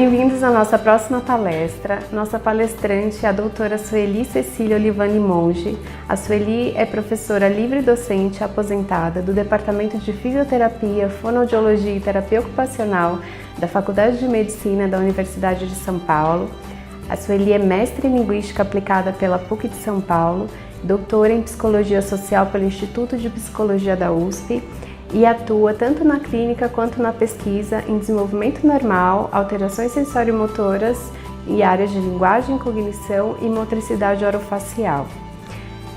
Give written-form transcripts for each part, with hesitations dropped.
Bem-vindos à nossa próxima palestra. Nossa palestrante é a doutora Sueli Cecília Olivani Monge. A Sueli é professora livre-docente aposentada do Departamento de Fisioterapia, Fonoaudiologia e Terapia Ocupacional da Faculdade de Medicina da Universidade de São Paulo. A Sueli é mestre em Linguística Aplicada pela PUC de São Paulo, doutora em Psicologia Social pelo Instituto de Psicologia da USP e atua tanto na clínica quanto na pesquisa em desenvolvimento normal, alterações sensoriomotoras e áreas de linguagem, cognição e motricidade orofacial.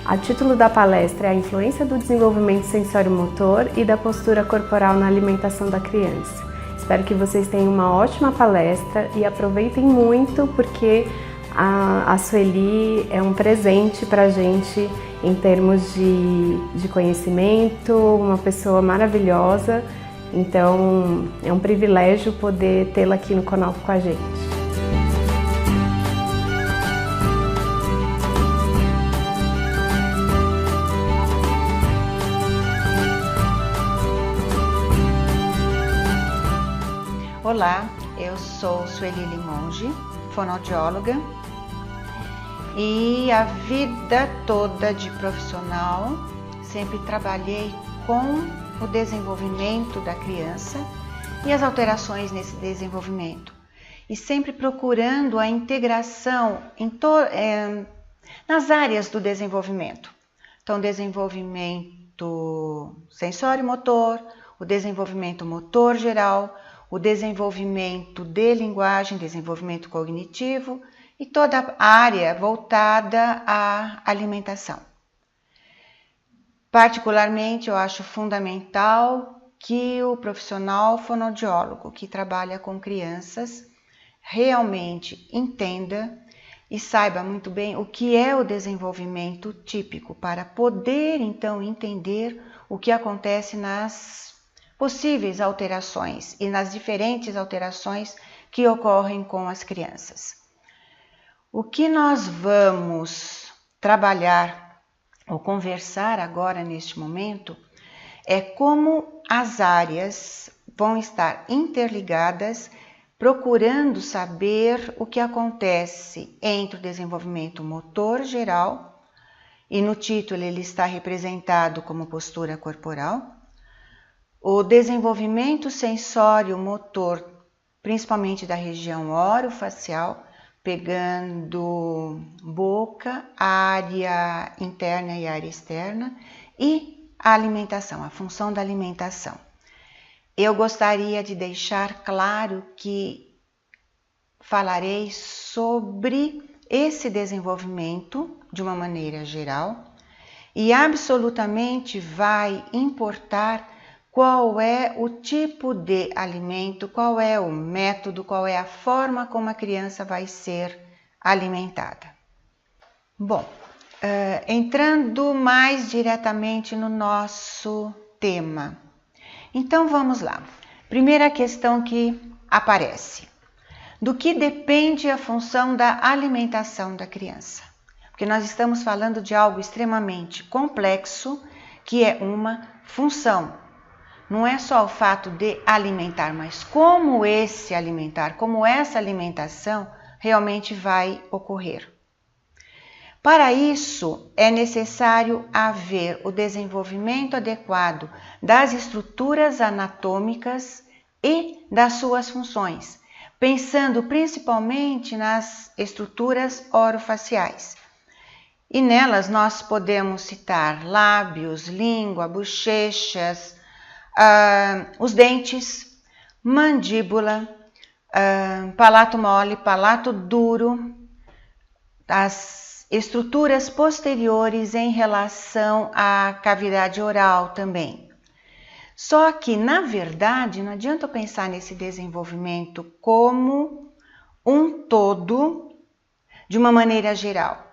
A título da palestra é a influência do desenvolvimento sensóriomotor e da postura corporal na alimentação da criança. Espero que vocês tenham uma ótima palestra e aproveitem muito, porque a Sueli é um presente para a gente em termos de conhecimento, uma pessoa maravilhosa. Então é um privilégio poder tê-la aqui no canal com a gente. Olá, eu sou Sueli Monge, fonoaudióloga, e a vida toda de profissional sempre trabalhei com o desenvolvimento da criança e as alterações nesse desenvolvimento, e sempre procurando a integração nas áreas do desenvolvimento. Então, desenvolvimento sensório-motor, o desenvolvimento motor geral, o desenvolvimento de linguagem, desenvolvimento cognitivo e toda a área voltada à alimentação. Particularmente, eu acho fundamental que o profissional fonoaudiólogo que trabalha com crianças realmente entenda e saiba muito bem o que é o desenvolvimento típico, para poder então entender o que acontece nas possíveis alterações e nas diferentes alterações que ocorrem com as crianças. O que nós vamos trabalhar ou conversar agora neste momento é como as áreas vão estar interligadas, procurando saber o que acontece entre o desenvolvimento motor geral, e no título ele está representado como postura corporal, o desenvolvimento sensório-motor, principalmente da região orofacial, pegando boca, área interna e área externa, e a alimentação, a função da alimentação. Eu gostaria de deixar claro que falarei sobre esse desenvolvimento de uma maneira geral, e absolutamente vai importar qual é o tipo de alimento, qual é o método, qual é a forma como a criança vai ser alimentada. Bom, entrando mais diretamente no nosso tema. Então vamos lá. Primeira questão que aparece: do que depende a função da alimentação da criança? Porque nós estamos falando de algo extremamente complexo, que é uma função. Não é só o fato de alimentar, mas como essa alimentação realmente vai ocorrer. Para isso, é necessário haver o desenvolvimento adequado das estruturas anatômicas e das suas funções, pensando principalmente nas estruturas orofaciais. E nelas nós podemos citar lábios, língua, bochechas, os dentes, mandíbula, palato mole, palato duro, as estruturas posteriores em relação à cavidade oral também. Só que, na verdade, não adianta eu pensar nesse desenvolvimento como um todo, de uma maneira geral.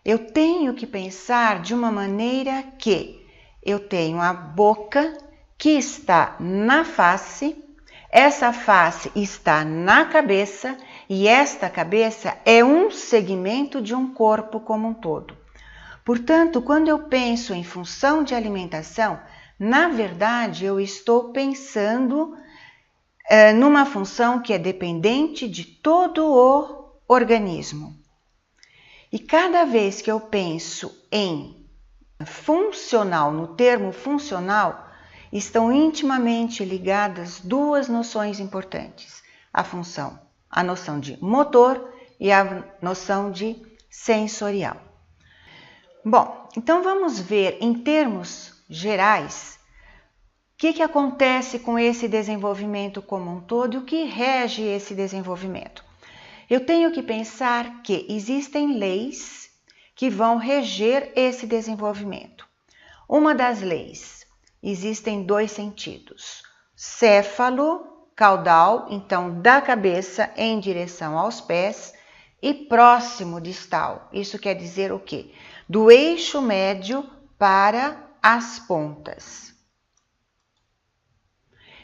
Eu tenho que pensar de uma maneira que eu tenho a boca, que está na face, essa face está na cabeça, e esta cabeça é um segmento de um corpo como um todo. Portanto, quando eu penso em função de alimentação, na verdade eu estou pensando numa função que é dependente de todo o organismo. E cada vez que eu penso em funcional, no termo funcional, estão intimamente ligadas duas noções importantes: a noção de motor e a noção de sensorial. Bom, então vamos ver em termos gerais o que acontece com esse desenvolvimento como um todo e o que rege esse desenvolvimento. Eu tenho que pensar que existem leis que vão reger esse desenvolvimento. Uma das leis, existem dois sentidos: céfalo, caudal, então da cabeça em direção aos pés, e próximo distal. Isso quer dizer o quê? Do eixo médio para as pontas.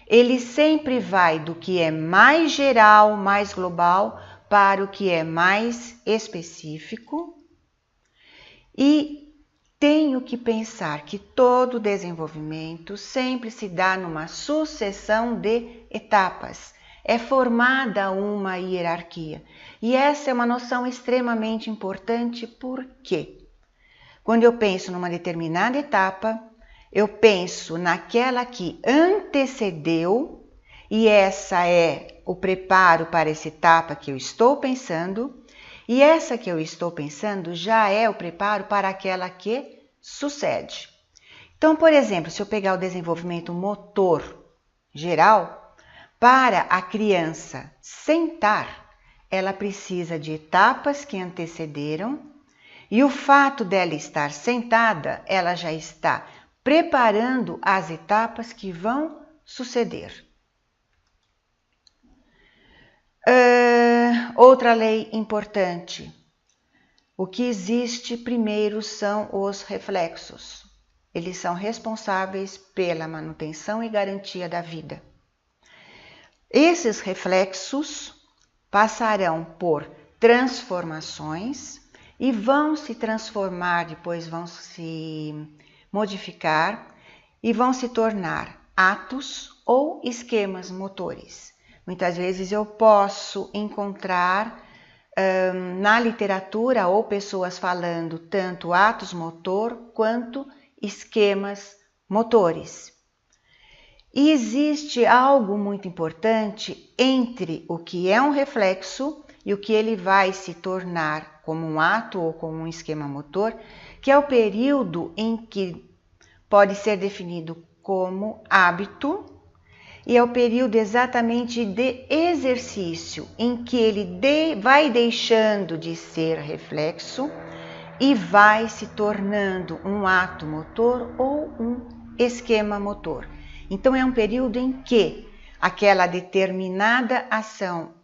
Ele sempre vai do que é mais geral, mais global, para o que é mais específico. E tenho que pensar que todo desenvolvimento sempre se dá numa sucessão de etapas. É formada uma hierarquia. E essa é uma noção extremamente importante, porque quando eu penso numa determinada etapa, eu penso naquela que antecedeu, e essa é o preparo para essa etapa que eu estou pensando, e essa que eu estou pensando já é o preparo para aquela que sucede. Então, por exemplo, se eu pegar o desenvolvimento motor geral, para a criança sentar, ela precisa de etapas que antecederam, e o fato dela estar sentada, ela já está preparando as etapas que vão suceder. Outra lei importante: o que existe primeiro são os reflexos. Eles são responsáveis pela manutenção e garantia da vida. Esses reflexos passarão por transformações e vão se transformar, depois vão se modificar e vão se tornar atos ou esquemas motores. Muitas vezes eu posso encontrar na literatura ou pessoas falando tanto atos motor quanto esquemas motores. E existe algo muito importante entre o que é um reflexo e o que ele vai se tornar como um ato ou como um esquema motor, que é o período em que pode ser definido como hábito, e é o período exatamente de exercício, em que ele vai deixando de ser reflexo e vai se tornando um ato motor ou um esquema motor. Então é um período em que aquela determinada ação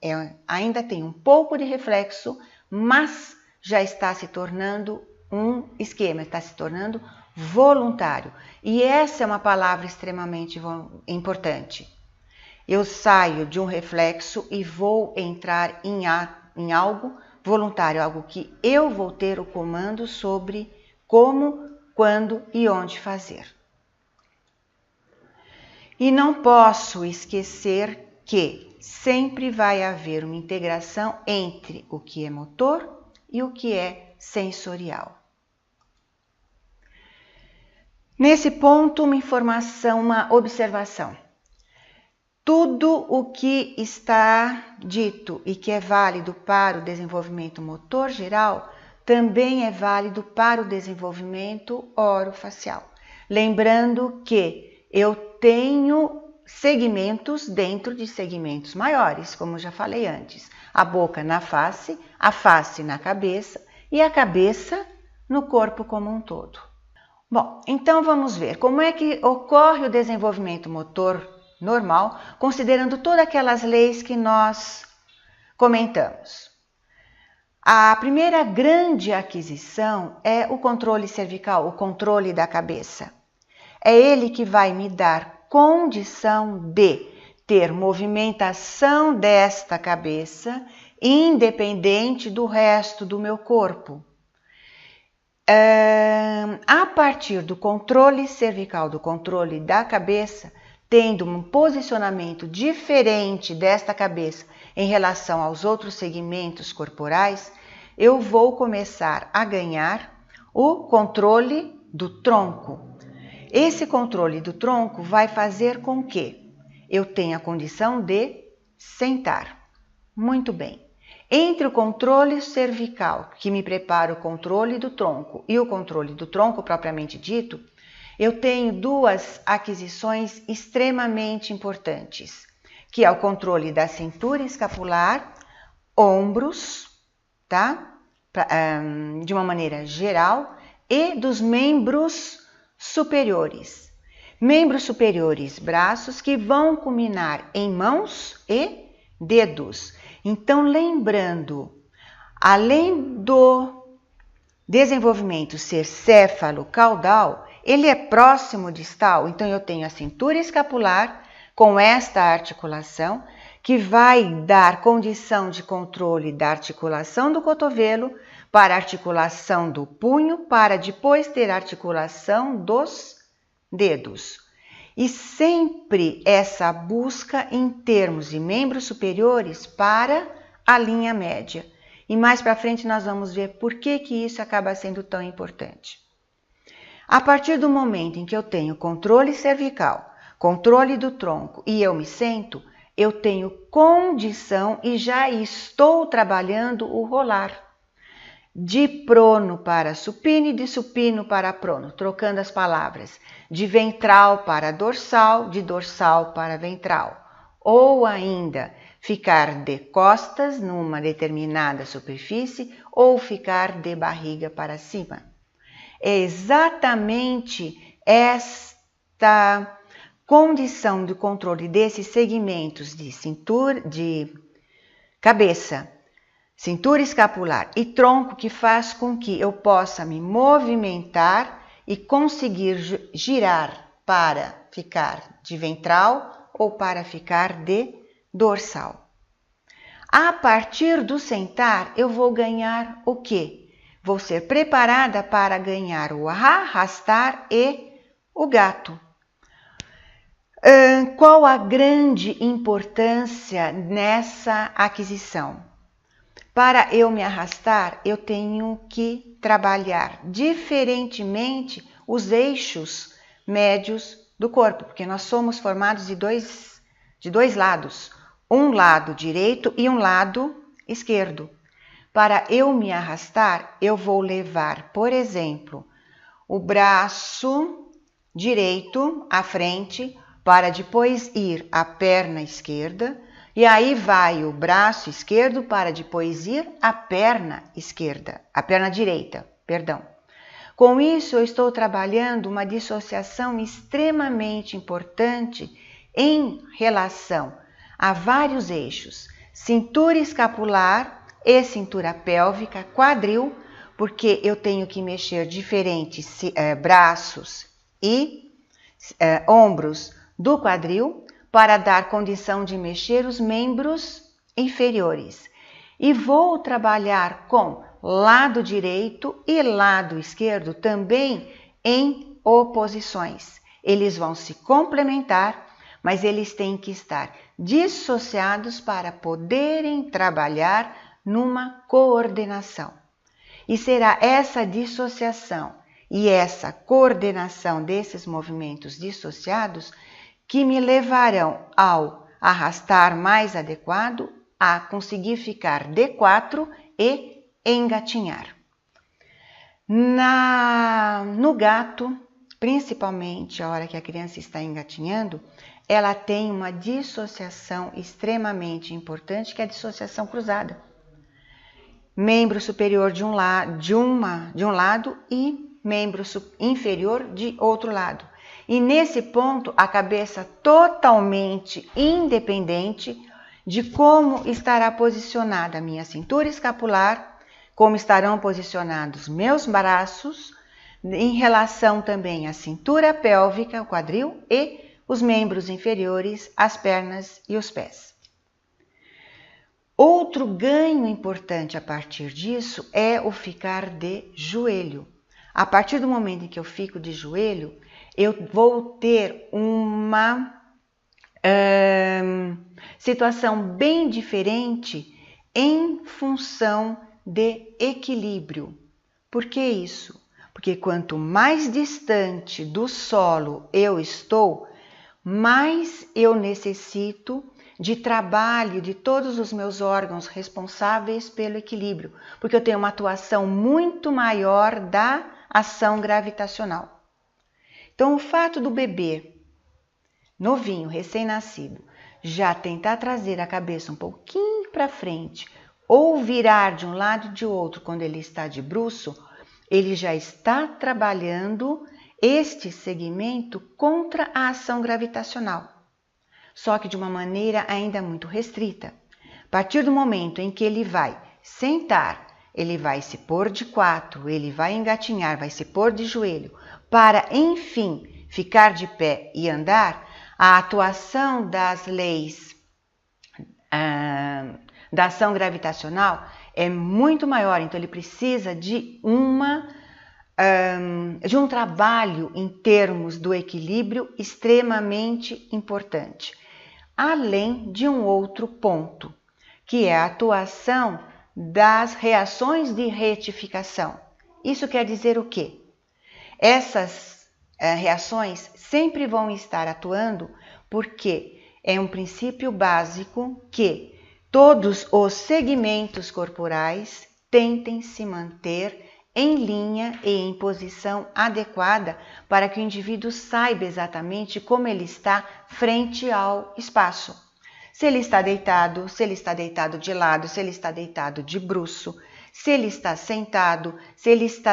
ainda tem um pouco de reflexo, mas já está se tornando um esquema, está se tornando voluntário. E essa é uma palavra extremamente importante. Eu saio de um reflexo e vou entrar em algo voluntário, algo que eu vou ter o comando sobre como, quando e onde fazer. E não posso esquecer que sempre vai haver uma integração entre o que é motor e o que é sensorial. Nesse ponto, uma informação, uma observação. Tudo o que está dito e que é válido para o desenvolvimento motor geral também é válido para o desenvolvimento orofacial. Lembrando que eu tenho segmentos dentro de segmentos maiores, como já falei antes. A boca na face, a face na cabeça e a cabeça no corpo como um todo. Bom, então vamos ver como é que ocorre o desenvolvimento motor normal, considerando todas aquelas leis que nós comentamos. A primeira grande aquisição é o controle cervical, o controle da cabeça. É ele que vai me dar condição de ter movimentação desta cabeça, independente do resto do meu corpo. A partir do controle cervical, do controle da cabeça, tendo um posicionamento diferente desta cabeça em relação aos outros segmentos corporais, eu vou começar a ganhar o controle do tronco. Esse controle do tronco vai fazer com que eu tenha a condição de sentar. Muito bem. Entre o controle cervical, que me prepara o controle do tronco, e o controle do tronco propriamente dito, eu tenho duas aquisições extremamente importantes, que é o controle da cintura escapular, ombros, tá? De uma maneira geral, e dos membros superiores. Membros superiores, braços que vão culminar em mãos e dedos. Então, lembrando, além do desenvolvimento ser céfalo-caudal, ele é próximo distal, então eu tenho a cintura escapular com esta articulação, que vai dar condição de controle da articulação do cotovelo para a articulação do punho, para depois ter a articulação dos dedos. E sempre essa busca em termos de membros superiores para a linha média. E mais para frente nós vamos ver por que isso acaba sendo tão importante. A partir do momento em que eu tenho controle cervical, controle do tronco e eu me sento, eu tenho condição e já estou trabalhando o rolar. De prono para supino e de supino para prono, trocando as palavras. De ventral para dorsal, de dorsal para ventral. Ou ainda, ficar de costas numa determinada superfície ou ficar de barriga para cima. É exatamente esta condição de controle desses segmentos de cintura, de cabeça, cintura escapular e tronco que faz com que eu possa me movimentar e conseguir girar para ficar de ventral ou para ficar de dorsal. A partir do sentar, eu vou ganhar o quê? Vou ser preparada para ganhar o arrastar e o gato. Qual a grande importância nessa aquisição? Para eu me arrastar, eu tenho que trabalhar diferentemente os eixos médios do corpo, porque nós somos formados de dois lados, um lado direito e um lado esquerdo. Para eu me arrastar, eu vou levar, por exemplo, o braço direito à frente para depois ir a perna esquerda, e aí vai o braço esquerdo para depois ir a perna direita, perdão. Com isso, eu estou trabalhando uma dissociação extremamente importante em relação a vários eixos, cintura escapular e cintura pélvica, quadril, porque eu tenho que mexer diferentes braços e ombros do quadril para dar condição de mexer os membros inferiores. E vou trabalhar com lado direito e lado esquerdo também em oposições. Eles vão se complementar, mas eles têm que estar dissociados para poderem trabalhar numa coordenação. E será essa dissociação e essa coordenação desses movimentos dissociados que me levarão ao arrastar mais adequado, a conseguir ficar de quatro e engatinhar. No gato, principalmente a hora que a criança está engatinhando, ela tem uma dissociação extremamente importante, que é a dissociação cruzada. Membro superior de um lado e membro inferior de outro lado. E nesse ponto, a cabeça totalmente independente de como estará posicionada a minha cintura escapular, como estarão posicionados meus braços, em relação também à cintura pélvica, o quadril e os membros inferiores, as pernas e os pés. Outro ganho importante a partir disso é o ficar de joelho. A partir do momento em que eu fico de joelho, eu vou ter uma Situação bem diferente em função de equilíbrio. Por que isso? Porque quanto mais distante do solo eu estou, mais eu necessito de trabalho de todos os meus órgãos responsáveis pelo equilíbrio, porque eu tenho uma atuação muito maior da ação gravitacional. Então, o fato do bebê novinho, recém-nascido, já tentar trazer a cabeça um pouquinho para frente ou virar de um lado e de outro quando ele está de bruço, ele já está trabalhando este segmento contra a ação gravitacional, só que de uma maneira ainda muito restrita. A partir do momento em que ele vai sentar, ele vai se pôr de quatro, ele vai engatinhar, vai se pôr de joelho, para, enfim, ficar de pé e andar, a atuação das leis da ação gravitacional é muito maior, então ele precisa de um trabalho em termos do equilíbrio extremamente importante. Além de um outro ponto, que é a atuação das reações de retificação. Isso quer dizer o quê? Essas reações sempre vão estar atuando porque é um princípio básico que todos os segmentos corporais tentem se manter em linha e em posição adequada para que o indivíduo saiba exatamente como ele está frente ao espaço. Se ele está deitado de lado, se ele está deitado de bruço, se ele está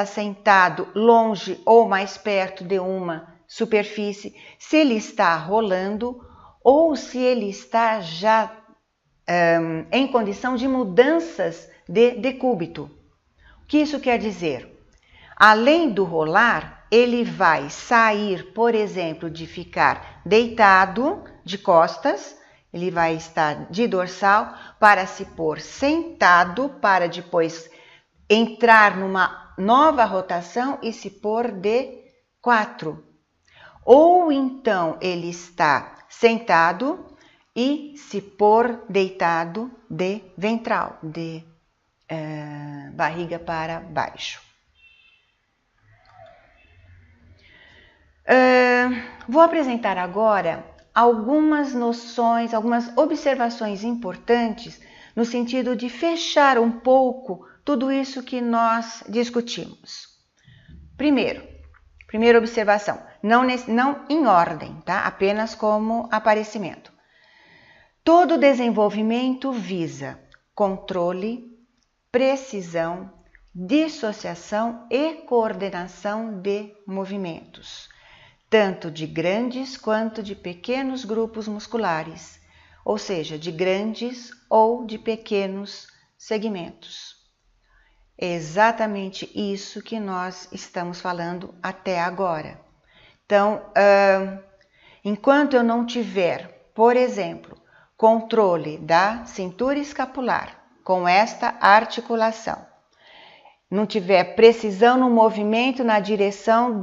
sentado longe ou mais perto de uma superfície, se ele está rolando ou se ele está já em condição de mudanças de decúbito. O que isso quer dizer? Além do rolar, ele vai sair, por exemplo, de ficar deitado de costas, ele vai estar de dorsal para se pôr sentado, para depois entrar numa nova rotação e se pôr de quatro. Ou então ele está sentado e se pôr deitado de ventral, de barriga para baixo. Vou apresentar agora algumas noções, algumas observações importantes no sentido de fechar um pouco tudo isso que nós discutimos. Primeira observação, não em ordem, tá? Apenas como aparecimento. Todo desenvolvimento visa controle, precisão, dissociação e coordenação de movimentos, tanto de grandes quanto de pequenos grupos musculares, ou seja, de grandes ou de pequenos segmentos. É exatamente isso que nós estamos falando até agora. Então, enquanto eu não tiver, por exemplo, controle da cintura escapular com esta articulação, não tiver precisão no movimento na direção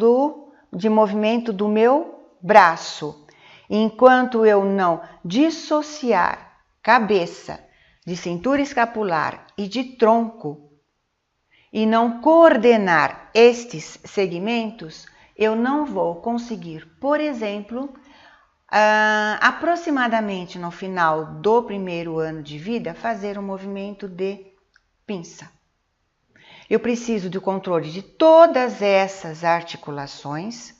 de movimento do meu braço, enquanto eu não dissociar cabeça de cintura escapular e de tronco e não coordenar estes segmentos, eu não vou conseguir, por exemplo, aproximadamente no final do primeiro ano de vida, fazer um movimento de pinça. Eu preciso do controle de todas essas articulações,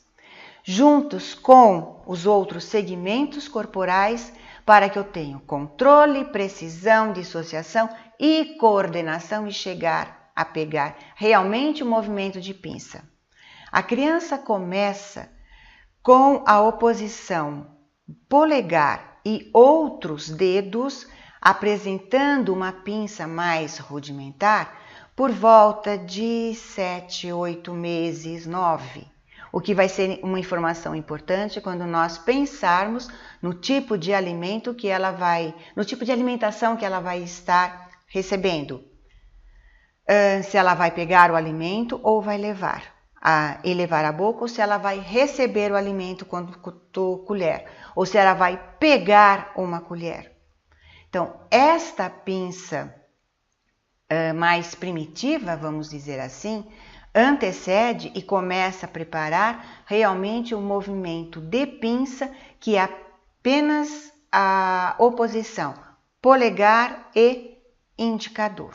juntos com os outros segmentos corporais, para que eu tenha controle, precisão, dissociação e coordenação e chegar a pegar realmente o movimento de pinça. A criança começa com a oposição polegar e outros dedos, apresentando uma pinça mais rudimentar, por volta de 7, 8 meses, 9. O que vai ser uma informação importante quando nós pensarmos no tipo de alimento que ela vai, no tipo de alimentação que ela vai estar recebendo. Se ela vai pegar o alimento ou vai levar. elevar a boca ou se ela vai receber o alimento quando colher, ou se ela vai pegar uma colher. Então, esta pinça mais primitiva, vamos dizer assim, antecede e começa a preparar realmente o movimento de pinça, que é apenas a oposição polegar e indicador.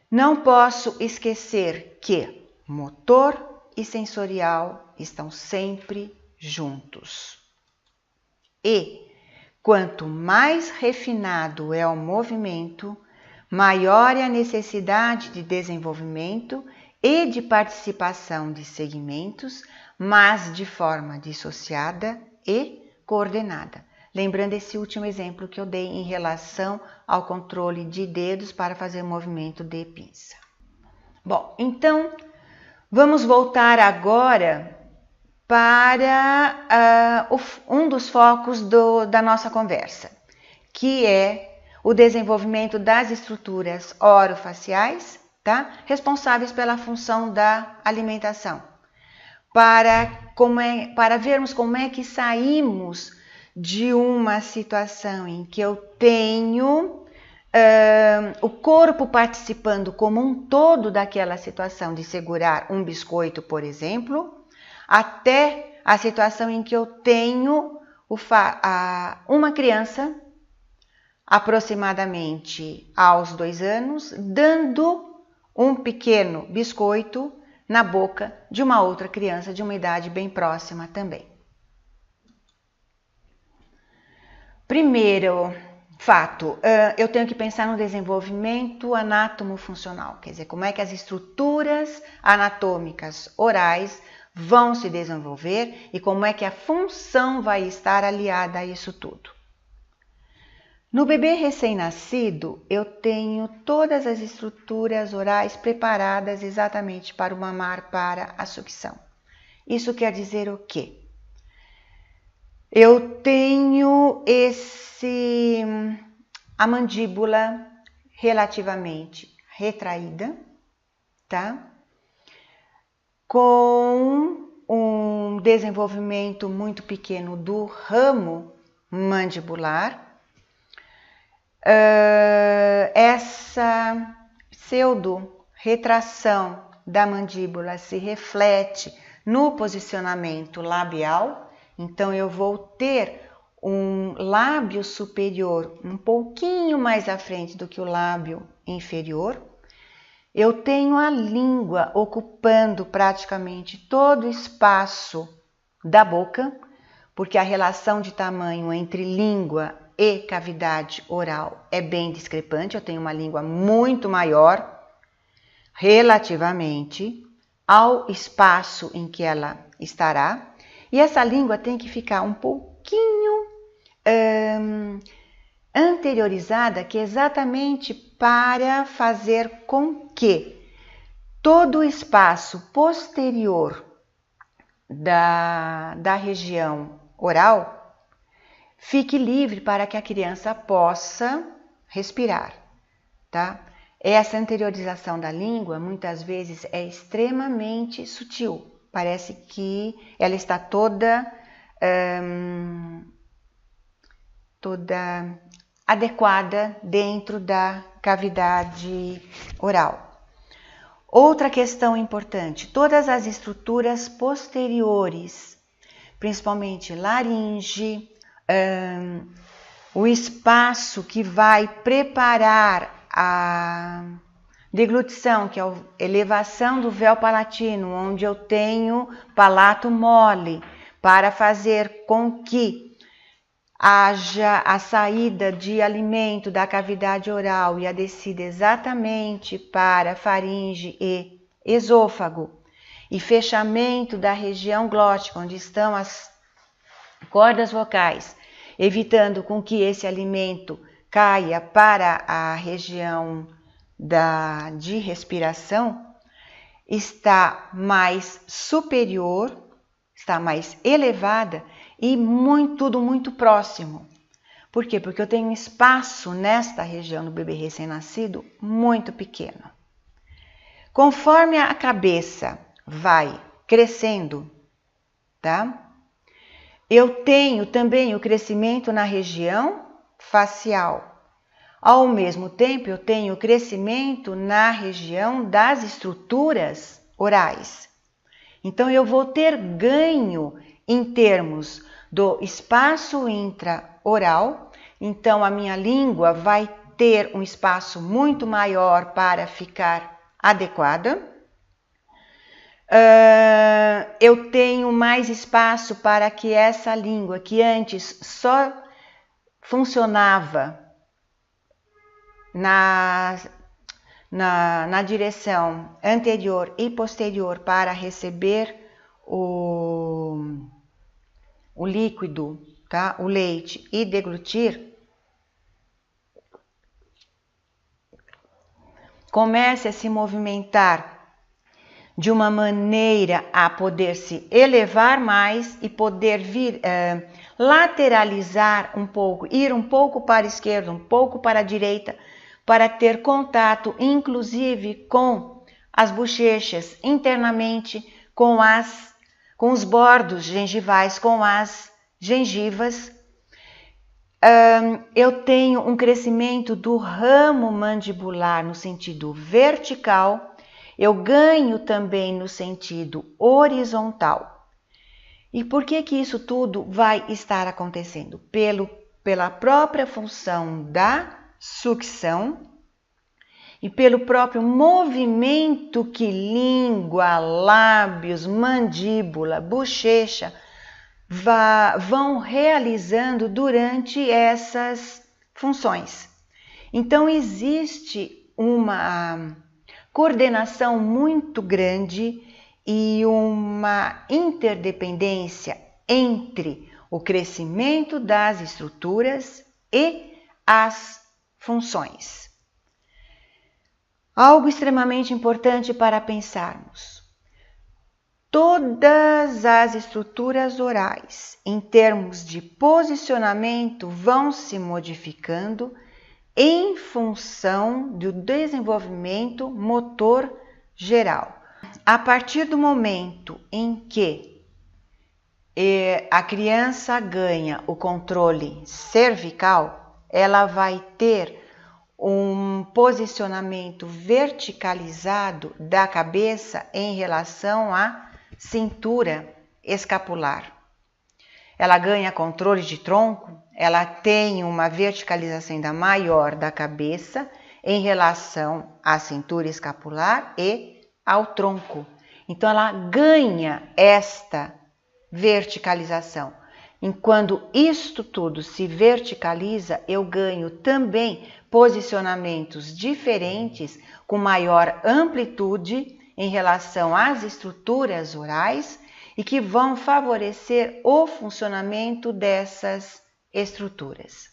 Não posso esquecer que motor e sensorial estão sempre juntos. E quanto mais refinado é o movimento, maior é a necessidade de desenvolvimento e de participação de segmentos, mas de forma dissociada e coordenada. Lembrando esse último exemplo que eu dei em relação ao controle de dedos para fazer movimento de pinça. Bom, então vamos voltar agora para um dos focos da nossa conversa, que é o desenvolvimento das estruturas orofaciais, tá? Responsáveis pela função da alimentação, para vermos como é que saímos de uma situação em que eu tenho o corpo participando como um todo daquela situação de segurar um biscoito, por exemplo, até a situação em que eu tenho uma criança aproximadamente aos 2 anos, dando um pequeno biscoito na boca de uma outra criança de uma idade bem próxima também. Primeiro fato, eu tenho que pensar no desenvolvimento anatomofuncional, quer dizer, como é que as estruturas anatômicas orais vão se desenvolver e como é que a função vai estar aliada a isso tudo. No bebê recém-nascido, eu tenho todas as estruturas orais preparadas exatamente para o mamar, para a sucção. Isso quer dizer o quê? Eu tenho a mandíbula relativamente retraída, tá? Com um desenvolvimento muito pequeno do ramo mandibular. Essa pseudo-retração da mandíbula se reflete no posicionamento labial. Então, eu vou ter um lábio superior um pouquinho mais à frente do que o lábio inferior. Eu tenho a língua ocupando praticamente todo o espaço da boca, porque a relação de tamanho entre língua e cavidade oral é bem discrepante. Eu tenho uma língua muito maior relativamente ao espaço em que ela estará. E essa língua tem que ficar um pouquinho anteriorizada, que é exatamente para fazer com que todo o espaço posterior da região oral fique livre para que a criança possa respirar, tá? Essa anteriorização da língua muitas vezes é extremamente sutil. Parece que ela está toda adequada dentro da cavidade oral. Outra questão importante, todas as estruturas posteriores, principalmente laringe, o espaço que vai preparar a deglutição, que é a elevação do véu palatino, onde eu tenho palato mole, para fazer com que haja a saída de alimento da cavidade oral e a descida exatamente para faringe e esôfago, e fechamento da região glótica, onde estão as cordas vocais, evitando com que esse alimento caia para a região de respiração, está mais superior, está mais elevada e tudo muito próximo. Por quê? Porque eu tenho um espaço nesta região do bebê recém-nascido muito pequeno. Conforme a cabeça vai crescendo, tá? Eu tenho também o crescimento na região facial. Ao mesmo tempo, eu tenho o crescimento na região das estruturas orais. Então, eu vou ter ganho em termos do espaço intraoral. Então, a minha língua vai ter um espaço muito maior para ficar adequada. Eu tenho mais espaço para que essa língua, que antes só funcionava na direção anterior e posterior para receber o líquido, tá? O leite, e deglutir, comece a se movimentar de uma maneira a poder se elevar mais e poder vir lateralizar um pouco, ir um pouco para a esquerda, um pouco para a direita, para ter contato, inclusive, com as bochechas internamente, com os bordos gengivais, com as gengivas. Eu tenho um crescimento do ramo mandibular no sentido vertical. Eu ganho também no sentido horizontal. E por que isso tudo vai estar acontecendo? Pela própria função da sucção e pelo próprio movimento que língua, lábios, mandíbula, bochecha vão realizando durante essas funções. Então, existe uma coordenação muito grande e uma interdependência entre o crescimento das estruturas e as funções. Algo extremamente importante para pensarmos. Todas as estruturas orais, em termos de posicionamento, vão se modificando em função do desenvolvimento motor geral. A partir do momento em que a criança ganha o controle cervical, ela vai ter um posicionamento verticalizado da cabeça em relação à cintura escapular. Ela ganha controle de tronco, ela tem uma verticalização ainda maior da cabeça em relação à cintura escapular e ao tronco. Então, ela ganha esta verticalização. Enquanto isto tudo se verticaliza, eu ganho também posicionamentos diferentes com maior amplitude em relação às estruturas orais e que vão favorecer o funcionamento dessas estruturas.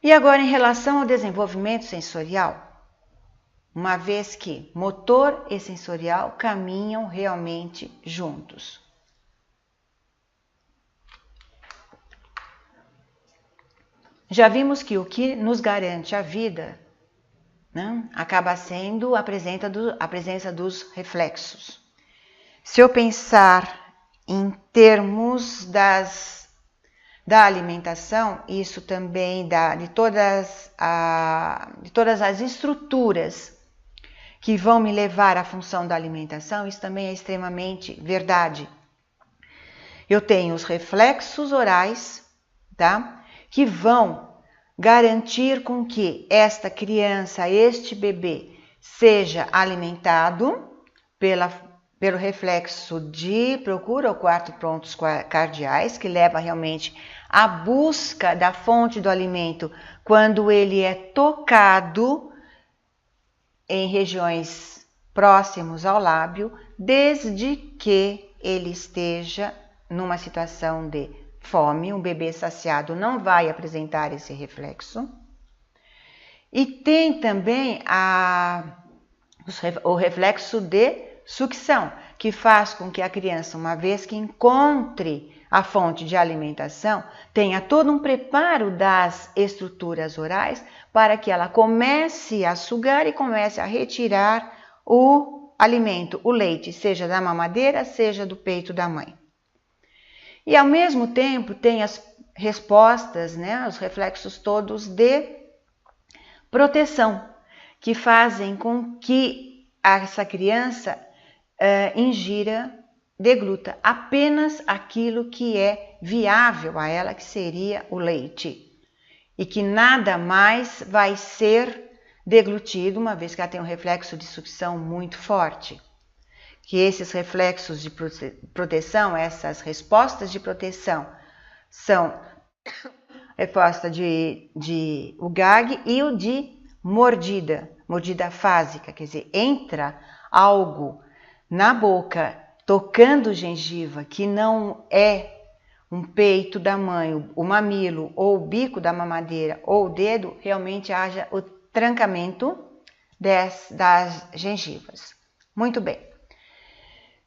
E agora, em relação ao desenvolvimento sensorial, uma vez que motor e sensorial caminham realmente juntos. Já vimos que o que nos garante a vida, né, acaba sendo a presença dos reflexos. Se eu pensar em termos da alimentação, isso também de todas as estruturas que vão me levar à função da alimentação, isso também é extremamente verdade. Eu tenho os reflexos orais, tá? Que vão garantir com que esta criança, este bebê, seja alimentado pelo reflexo de procura ou quarto pontos cardiais, que leva realmente à busca da fonte do alimento quando ele é tocado em regiões próximos ao lábio, desde que ele esteja numa situação de fome. Um bebê saciado não vai apresentar esse reflexo. E tem também o reflexo de sucção, que faz com que a criança, uma vez que encontre a fonte de alimentação, tenha todo um preparo das estruturas orais para que ela comece a sugar e comece a retirar o alimento, o leite, seja da mamadeira, seja do peito da mãe. E ao mesmo tempo tem as respostas, né, os reflexos todos de proteção, que fazem com que essa criança ingira, degluta apenas aquilo que é viável a ela, que seria o leite, e que nada mais vai ser deglutido, uma vez que ela tem um reflexo de sucção muito forte. Que esses reflexos de proteção, essas respostas de proteção, são a resposta de o gag e o de mordida fásica, quer dizer, entra algo na boca, tocando gengiva, que não é um peito da mãe, o mamilo, ou o bico da mamadeira, ou o dedo, realmente haja o trancamento das gengivas. Muito bem.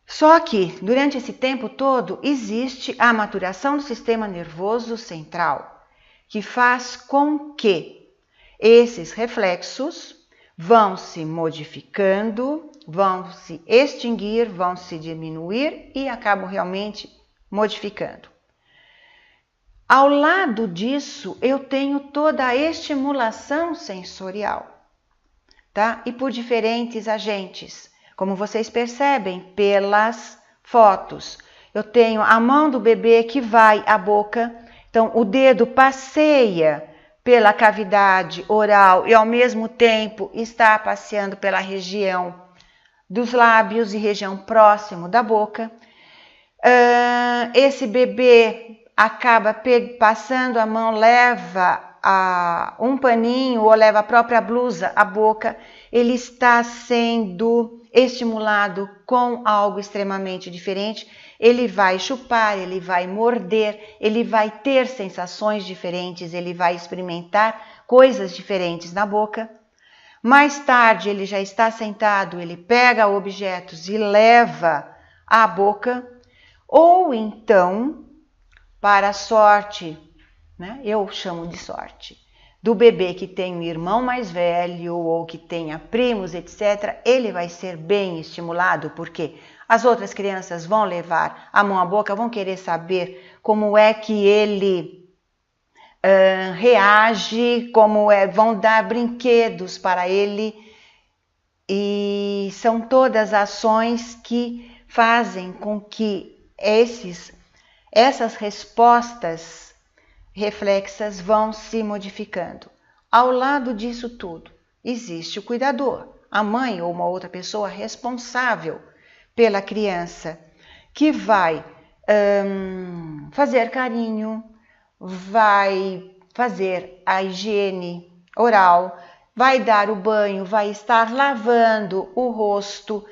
Só que, durante esse tempo todo, existe a maturação do sistema nervoso central, que faz com que esses reflexos vão se modificando, vão se extinguir, vão se diminuir e acabam realmente modificando. Ao lado disso, eu tenho toda a estimulação sensorial, tá? E por diferentes agentes. Como vocês percebem pelas fotos, eu tenho a mão do bebê que vai à boca, então o dedo passeia pela cavidade oral e ao mesmo tempo está passeando pela região dos lábios e região próximo da boca. Esse bebê acaba passando a mão, leva um paninho ou leva a própria blusa à boca, ele está sendo estimulado com algo extremamente diferente, ele vai chupar, ele vai morder, ele vai ter sensações diferentes, ele vai experimentar coisas diferentes na boca. Mais tarde ele já está sentado, ele pega objetos e leva à boca, ou então, para a sorte, né, eu chamo de sorte, do bebê que tem um irmão mais velho ou que tenha primos, etc., ele vai ser bem estimulado, porque as outras crianças vão levar a mão à boca, vão querer saber como é que ele reage, vão dar brinquedos para ele, e são todas ações que fazem com que essas respostas reflexas vão se modificando. Ao lado disso tudo, existe o cuidador, a mãe ou uma outra pessoa responsável pela criança, que vai fazer carinho, vai fazer a higiene oral, vai dar o banho, vai estar lavando o rosto,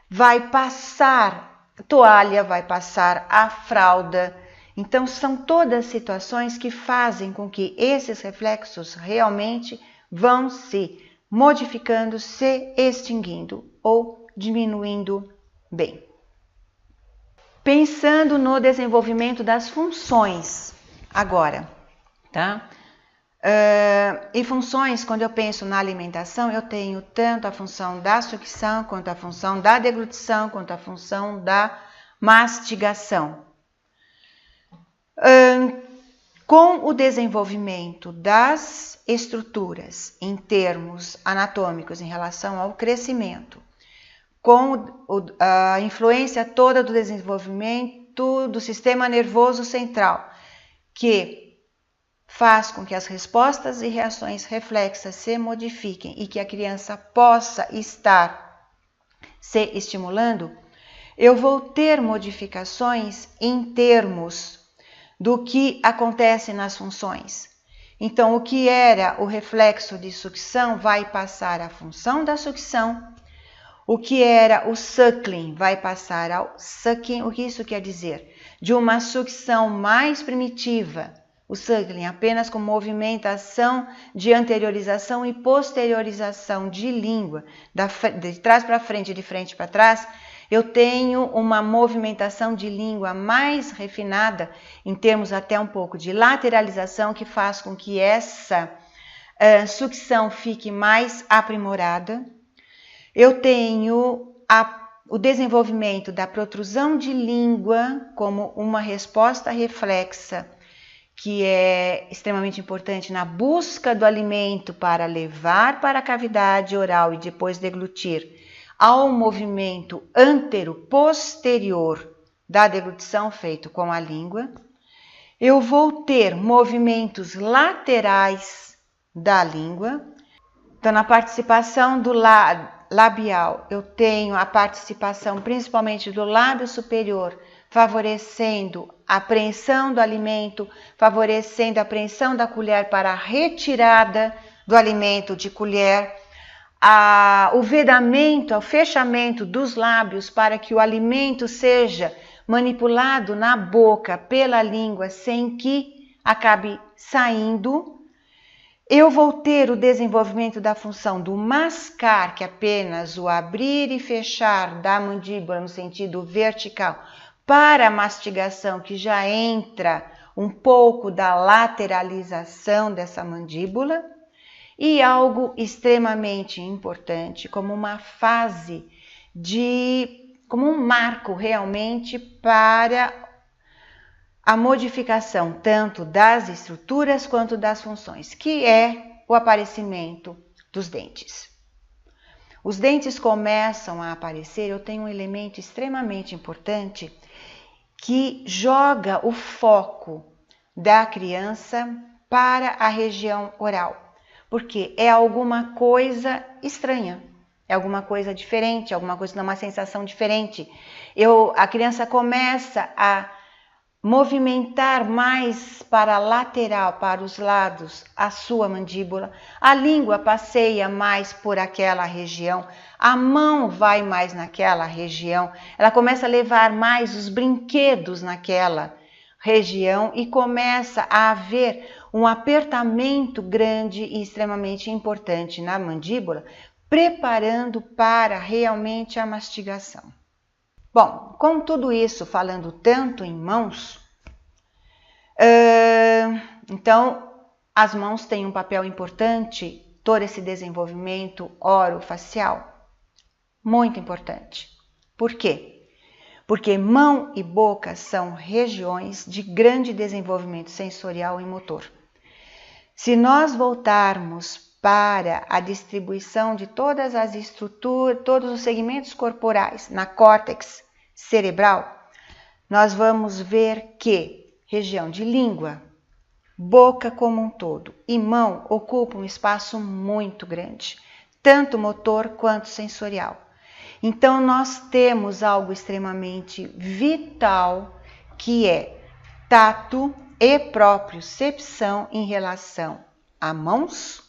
vai passar toalha, vai passar a fralda. Então, são todas situações que fazem com que esses reflexos realmente vão se modificando, se extinguindo ou diminuindo bem. Pensando no desenvolvimento das funções agora, tá? E funções, quando eu penso na alimentação, eu tenho tanto a função da sucção, quanto a função da deglutição, quanto a função da mastigação. Com o desenvolvimimento das estruturas em termos anatômicos em relação ao crescimento, com a influência toda do desenvolvimento do sistema nervoso central, que faz com que as respostas e reações reflexas se modifiquem e que a criança possa estar se estimulando, eu vou ter modificações em termos do que acontece nas funções. Então, o que era o reflexo de sucção vai passar à função da sucção, o que era o suckling vai passar ao sucking. O que isso quer dizer? De uma sucção mais primitiva, o suckling apenas com movimentação de anteriorização e posteriorização de língua, de trás para frente e de frente para trás, eu tenho uma movimentação de língua mais refinada, em termos até um pouco de lateralização, que faz com que essa sucção fique mais aprimorada. Eu tenho o desenvolvimento da protrusão de língua como uma resposta reflexa, que é extremamente importante na busca do alimento para levar para a cavidade oral e depois deglutir, ao movimento antero-posterior da deglutição feito com a língua. Eu vou ter movimentos laterais da língua. Então, na participação do labial, eu tenho a participação principalmente do lábio superior, favorecendo a apreensão do alimento, favorecendo a apreensão da colher para a retirada do alimento de colher, o vedamento, o fechamento dos lábios para que o alimento seja manipulado na boca pela língua sem que acabe saindo. Eu vou ter o desenvolvimento da função do mascar, que é apenas o abrir e fechar da mandíbula no sentido vertical, para a mastigação, que já entra um pouco da lateralização dessa mandíbula. E algo extremamente importante, como uma fase como um marco realmente para a modificação tanto das estruturas quanto das funções, que é o aparecimento dos dentes. Os dentes começam a aparecer, eu tenho um elemento extremamente importante que joga o foco da criança para a região oral, porque é alguma coisa estranha, é alguma coisa diferente, alguma coisa dá uma sensação diferente. A criança começa a movimentar mais para a lateral, para os lados, a sua mandíbula, a língua passeia mais por aquela região, a mão vai mais naquela região, ela começa a levar mais os brinquedos naquela região e começa a haver um apertamento grande e extremamente importante na mandíbula, preparando para realmente a mastigação. Bom, com tudo isso, falando tanto em mãos, então as mãos têm um papel importante, todo esse desenvolvimento orofacial, muito importante. Por quê? Porque mão e boca são regiões de grande desenvolvimento sensorial e motor. Se nós voltarmos para a distribuição de todas as estruturas, todos os segmentos corporais na córtex cerebral, nós vamos ver que região de língua, boca como um todo e mão ocupam um espaço muito grande, tanto motor quanto sensorial. Então, nós temos algo extremamente vital, que é tato e propriocepção em relação a mãos,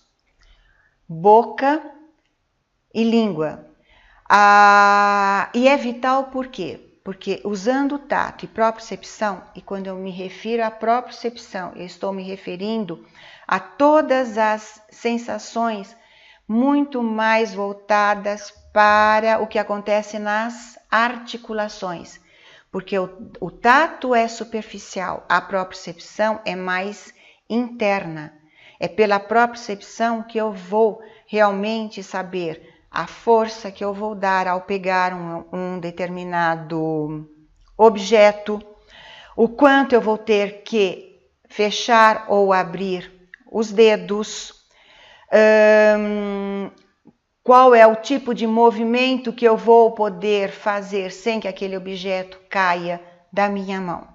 boca e língua. E é vital por quê? Porque usando tato e propriocepção, e quando eu me refiro à propriocepção, eu estou me referindo a todas as sensações muito mais voltadas para o que acontece nas articulações, porque o tato é superficial, a propriocepção é mais interna. É pela propriocepção que eu vou realmente saber a força que eu vou dar ao pegar um determinado objeto, o quanto eu vou ter que fechar ou abrir os dedos, qual é o tipo de movimento que eu vou poder fazer sem que aquele objeto caia da minha mão.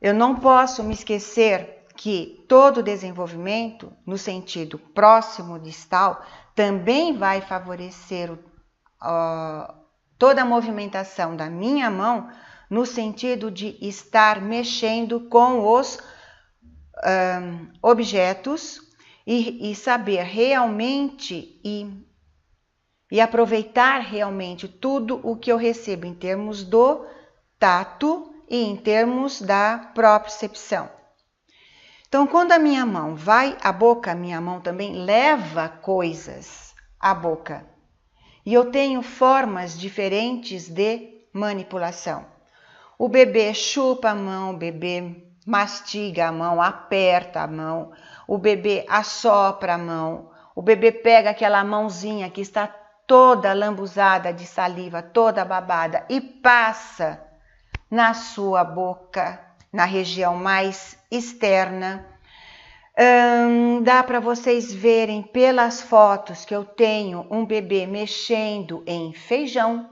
Eu não posso me esquecer que todo desenvolvimento, no sentido próximo distal, também vai favorecer toda a movimentação da minha mão no sentido de estar mexendo com os objetos e saber realmente e aproveitar realmente tudo o que eu recebo em termos do tato e em termos da propriocepção. Então, quando a minha mão vai à boca, a minha mão também leva coisas à boca. E eu tenho formas diferentes de manipulação. O bebê chupa a mão, o bebê mastiga a mão, aperta a mão, o bebê assopra a mão, o bebê pega aquela mãozinha que está toda lambuzada de saliva, toda babada e passa na sua boca, na região mais externa. Dá para vocês verem pelas fotos que eu tenho um bebê mexendo em feijão,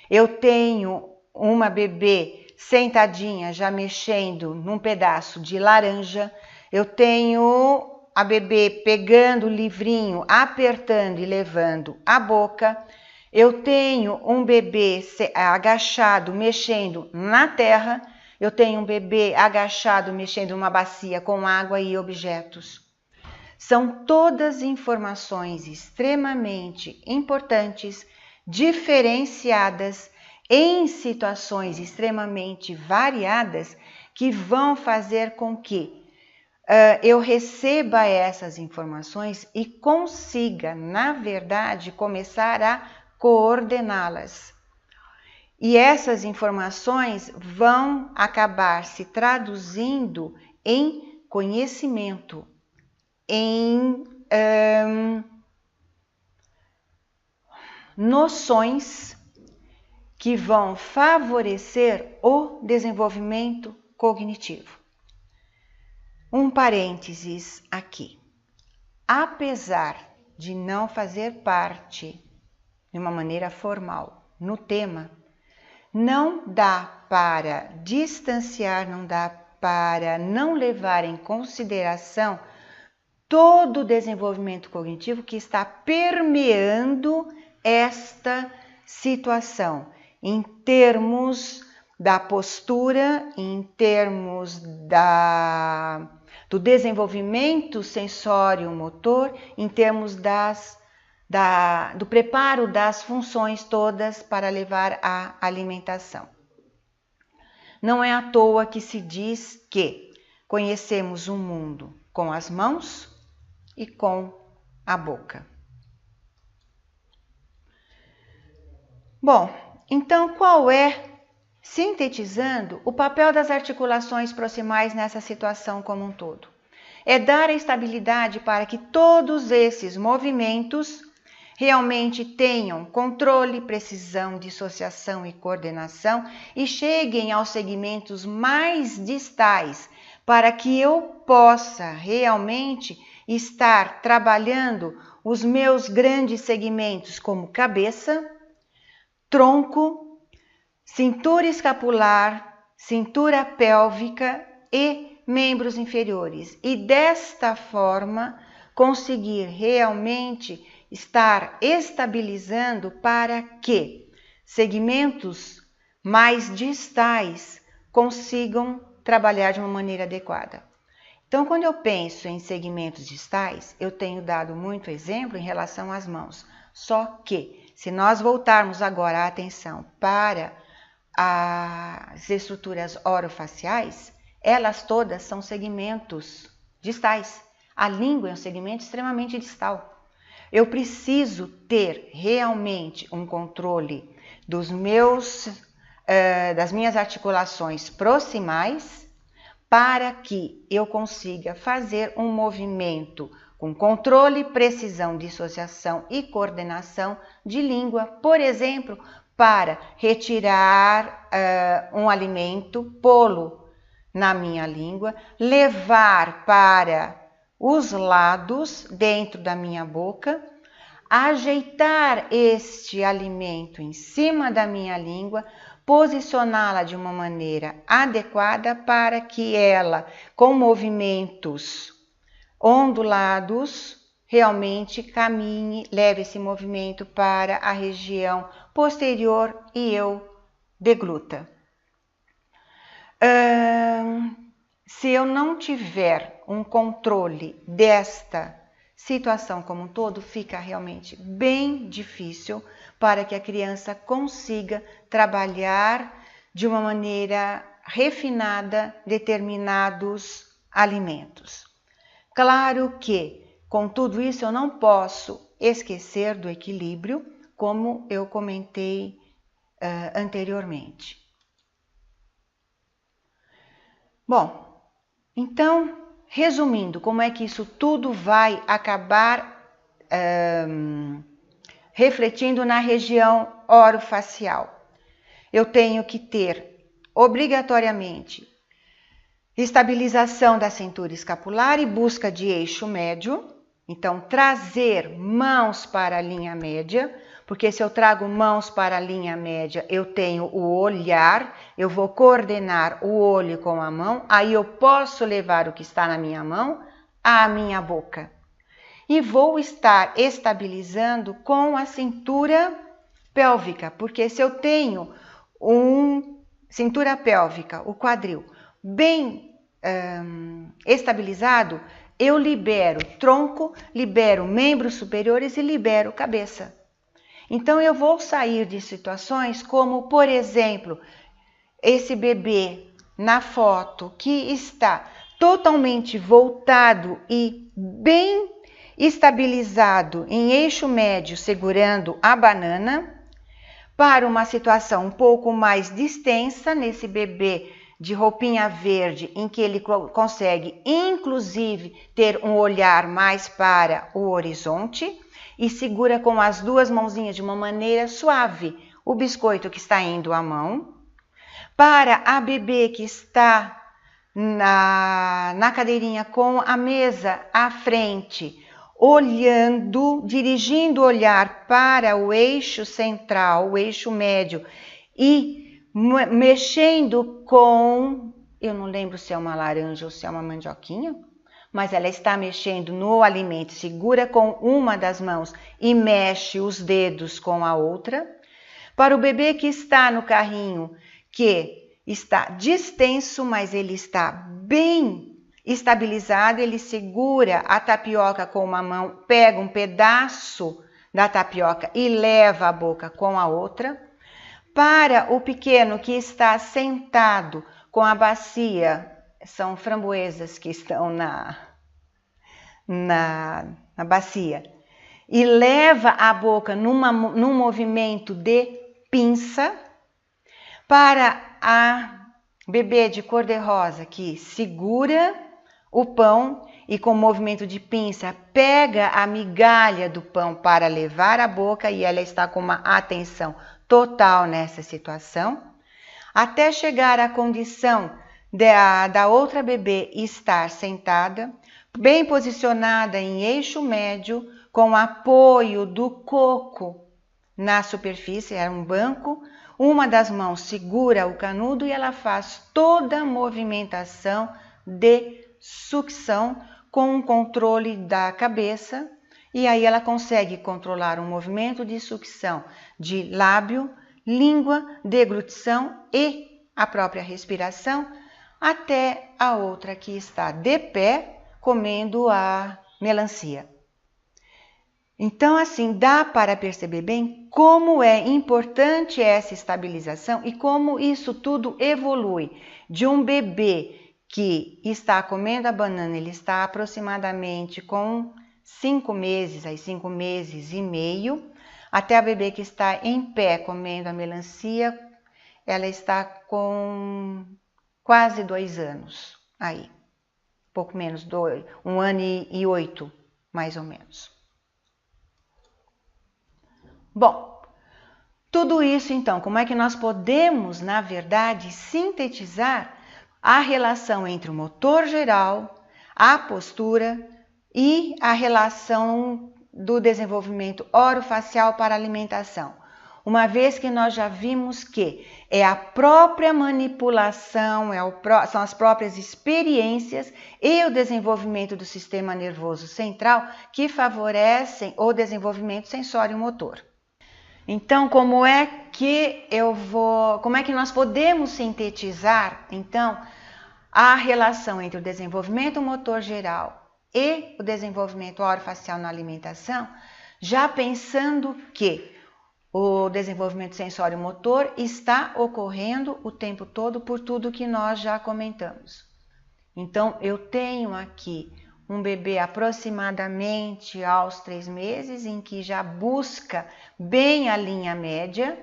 eu tenho uma bebê sentadinha já mexendo num pedaço de laranja, eu tenho a bebê pegando o livrinho, apertando e levando a boca, eu tenho um bebê agachado mexendo na terra, eu tenho um bebê agachado mexendo numa bacia com água e objetos. São todas informações extremamente importantes, diferenciadas, em situações extremamente variadas, que vão fazer com que eu receba essas informações e consiga, na verdade, começar a coordená-las. E essas informações vão acabar se traduzindo em conhecimento, em noções que vão favorecer o desenvolvimento cognitivo. Um parênteses aqui. Apesar de não fazer parte de uma maneira formal no tema, não dá para distanciar, não dá para não levar em consideração todo o desenvolvimento cognitivo que está permeando esta situação, em termos da postura, em termos do desenvolvimento sensório-motor, em termos do preparo das funções todas para levar à alimentação. Não é à toa que se diz que conhecemos o mundo com as mãos e com a boca. Bom, então qual é, sintetizando, o papel das articulações proximais nessa situação como um todo? É dar a estabilidade para que todos esses movimentos realmente tenham controle, precisão, dissociação e coordenação e cheguem aos segmentos mais distais, para que eu possa realmente estar trabalhando os meus grandes segmentos como cabeça, tronco, cintura escapular, cintura pélvica e membros inferiores. E desta forma conseguir realmente estar estabilizando para que segmentos mais distais consigam trabalhar de uma maneira adequada. Então, quando eu penso em segmentos distais, eu tenho dado muito exemplo em relação às mãos. Só que, se nós voltarmos agora a atenção para as estruturas orofaciais, elas todas são segmentos distais. A língua é um segmento extremamente distal. Eu preciso ter realmente um controle das minhas articulações proximais para que eu consiga fazer um movimento com controle, precisão, dissociação e coordenação de língua, por exemplo, para retirar um alimento, pô-lo na minha língua, levar para os lados dentro da minha boca, ajeitar este alimento em cima da minha língua, posicioná-la de uma maneira adequada para que ela, com movimentos ondulados, realmente caminhe, leve esse movimento para a região posterior e eu degluta. Se eu não tiver um controle desta situação como um todo, fica realmente bem difícil para que a criança consiga trabalhar de uma maneira refinada determinados alimentos. Claro que, com tudo isso, eu não posso esquecer do equilíbrio, como eu comentei anteriormente. Bom, então, resumindo, como é que isso tudo vai acabar refletindo na região orofacial? Eu tenho que ter, obrigatoriamente, estabilização da cintura escapular e busca de eixo médio. Então, trazer mãos para a linha média, porque se eu trago mãos para a linha média, eu tenho o olhar, eu vou coordenar o olho com a mão, aí eu posso levar o que está na minha mão à minha boca. E vou estar estabilizando com a cintura pélvica, porque se eu tenho cintura pélvica, o quadril, bem estabilizado, eu libero tronco, libero membros superiores e libero cabeça. Então, eu vou sair de situações como, por exemplo, esse bebê na foto que está totalmente voltado e bem estabilizado em eixo médio, segurando a banana, para uma situação um pouco mais distensa nesse bebê de roupinha verde, em que ele consegue, inclusive, ter um olhar mais para o horizonte e segura com as duas mãozinhas de uma maneira suave o biscoito que está indo à mão. Para a bebê que está na cadeirinha com a mesa à frente, olhando, dirigindo o olhar para o eixo central, o eixo médio e mexendo com, eu não lembro se é uma laranja ou se é uma mandioquinha, mas ela está mexendo no alimento, segura com uma das mãos e mexe os dedos com a outra. Para o bebê que está no carrinho, que está distenso, mas ele está bem estabilizado, ele segura a tapioca com uma mão, pega um pedaço da tapioca e leva à boca com a outra. Para o pequeno que está sentado com a bacia, são framboesas que estão na bacia, e leva a boca num movimento de pinça. Para a bebê de cor-de-rosa que segura o pão e com movimento de pinça pega a migalha do pão para levar à boca e ela está com uma atenção total nessa situação, até chegar à condição da outra bebê estar sentada, bem posicionada em eixo médio, com apoio do coco na superfície, era um banco, uma das mãos segura o canudo e ela faz toda a movimentação de sucção com o controle da cabeça, e aí ela consegue controlar um movimento de sucção de lábio, língua, deglutição e a própria respiração, até a outra que está de pé comendo a melancia. Então, assim, dá para perceber bem como é importante essa estabilização e como isso tudo evolui de um bebê que está comendo a banana, ele está aproximadamente com 5 meses, aí 5 meses e meio, até a bebê que está em pé comendo a melancia, ela está com quase 2 anos, aí, pouco menos, 1 ano e 8, mais ou menos. Bom, tudo isso então, como é que nós podemos, na verdade, sintetizar a relação entre o motor geral, a postura e a relação do desenvolvimento orofacial para a alimentação? Uma vez que nós já vimos que é a própria manipulação, são as próprias experiências e o desenvolvimento do sistema nervoso central que favorecem o desenvolvimento sensório-motor. Então, como é que nós podemos sintetizar, então, a relação entre o desenvolvimento motor geral e o desenvolvimento orofacial na alimentação, já pensando que o desenvolvimento sensório-motor está ocorrendo o tempo todo por tudo que nós já comentamos. Então, eu tenho aqui um bebê aproximadamente aos 3 meses, em que já busca bem a linha média,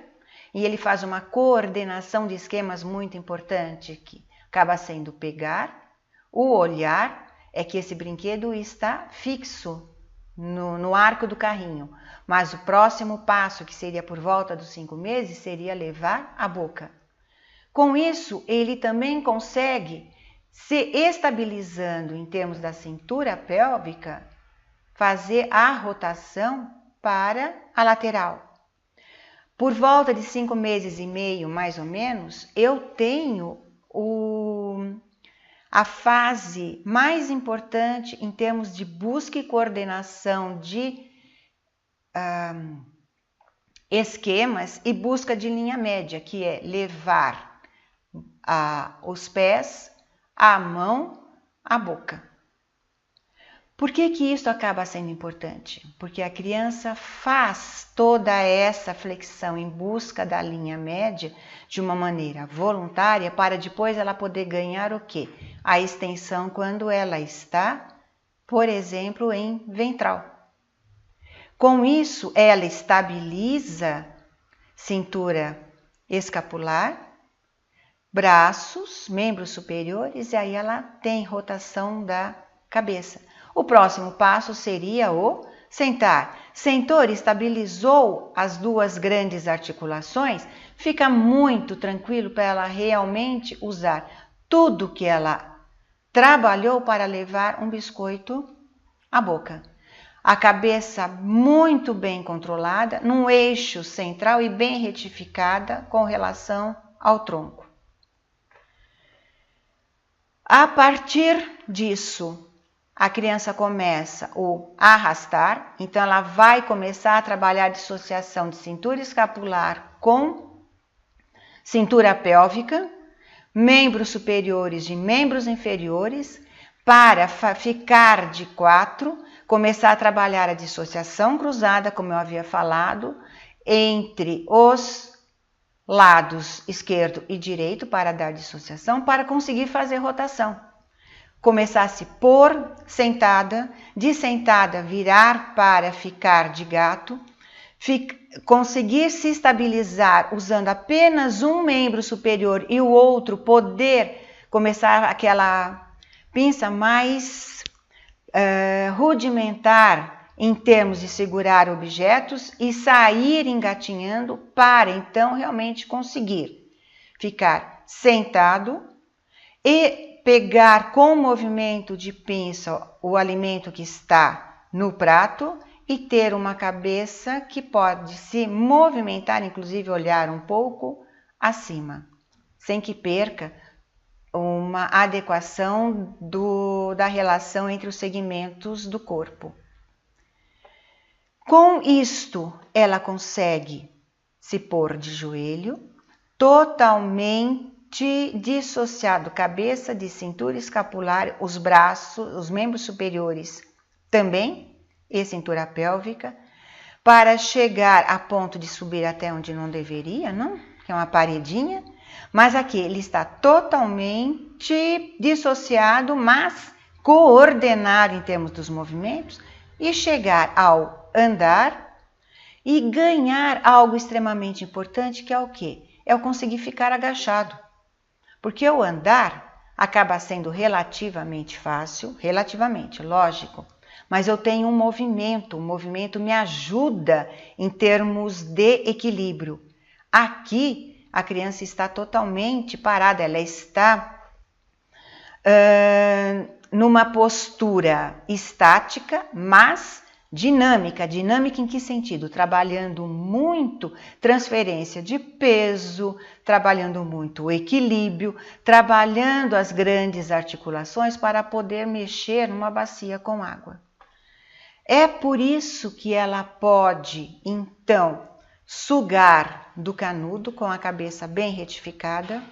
e ele faz uma coordenação de esquemas muito importante, que acaba sendo pegar, o olhar, é que esse brinquedo está fixo no arco do carrinho, mas o próximo passo, que seria por volta dos 5 meses, seria levar à boca. Com isso, ele também consegue, se estabilizando em termos da cintura pélvica, fazer a rotação para a lateral. Por volta de 5 meses e meio, mais ou menos, eu tenho a fase mais importante em termos de busca e coordenação de esquemas e busca de linha média, que é levar os pés, a mão, a boca. Por que isso acaba sendo importante? Porque a criança faz toda essa flexão em busca da linha média de uma maneira voluntária para depois ela poder ganhar o quê? A extensão quando ela está, por exemplo, em ventral. Com isso, ela estabiliza cintura escapular, braços, membros superiores, e aí ela tem rotação da cabeça. O próximo passo seria o sentar. Sentou, estabilizou as duas grandes articulações, fica muito tranquilo para ela realmente usar tudo que ela trabalhou para levar um biscoito à boca. A cabeça muito bem controlada, num eixo central e bem retificada com relação ao tronco. A partir disso, a criança começa o arrastar, então ela vai começar a trabalhar a dissociação de cintura escapular com cintura pélvica, membros superiores de membros inferiores, para ficar de 4, começar a trabalhar a dissociação cruzada, como eu havia falado, entre os lados esquerdo e direito para dar dissociação, para conseguir fazer rotação. Começar a se pôr sentada, de sentada virar para ficar de gato, conseguir se estabilizar usando apenas um membro superior e o outro poder começar aquela pinça mais rudimentar em termos de segurar objetos e sair engatinhando para então realmente conseguir ficar sentado e pegar com o movimento de pinça o alimento que está no prato e ter uma cabeça que pode se movimentar, inclusive olhar um pouco acima, sem que perca uma adequação da relação entre os segmentos do corpo. Com isto, ela consegue se pôr de joelho, totalmente dissociado, cabeça de cintura escapular, os braços, os membros superiores também, e cintura pélvica, para chegar a ponto de subir até onde não deveria, não? Que é uma paredinha, mas aqui ele está totalmente dissociado, mas coordenado em termos dos movimentos, e chegar ao andar e ganhar algo extremamente importante, que é o quê? É o conseguir ficar agachado. Porque o andar acaba sendo relativamente fácil, relativamente, lógico, mas eu tenho um movimento me ajuda em termos de equilíbrio. Aqui, a criança está totalmente parada, ela está numa postura estática, mas dinâmica. Dinâmica em que sentido? Trabalhando muito transferência de peso, trabalhando muito o equilíbrio, trabalhando as grandes articulações para poder mexer numa bacia com água. É por isso que ela pode, então, sugar do canudo com a cabeça bem retificada.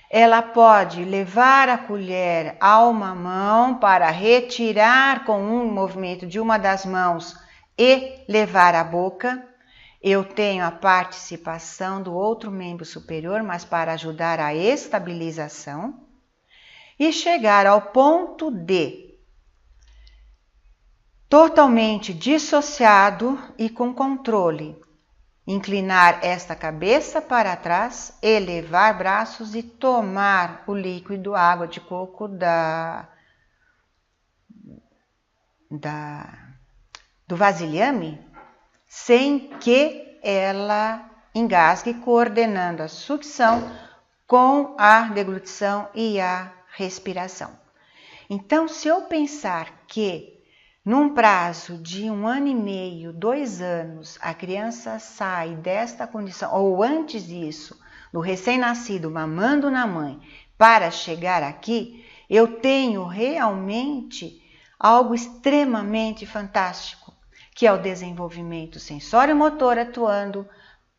Ela pode levar a colher a uma mão para retirar com um movimento de uma das mãos e levar à boca. Eu tenho a participação do outro membro superior, mas para ajudar a estabilização. E chegar ao ponto de totalmente dissociado e com controle inclinar esta cabeça para trás, elevar braços e tomar o líquido água de coco do vasilhame, sem que ela engasgue, coordenando a sucção com a deglutição e a respiração. Então, se eu pensar que num prazo de 1 ano e meio, 2 anos, a criança sai desta condição, ou antes disso, do recém-nascido mamando na mãe, para chegar aqui, eu tenho realmente algo extremamente fantástico, que é o desenvolvimento sensório-motor atuando,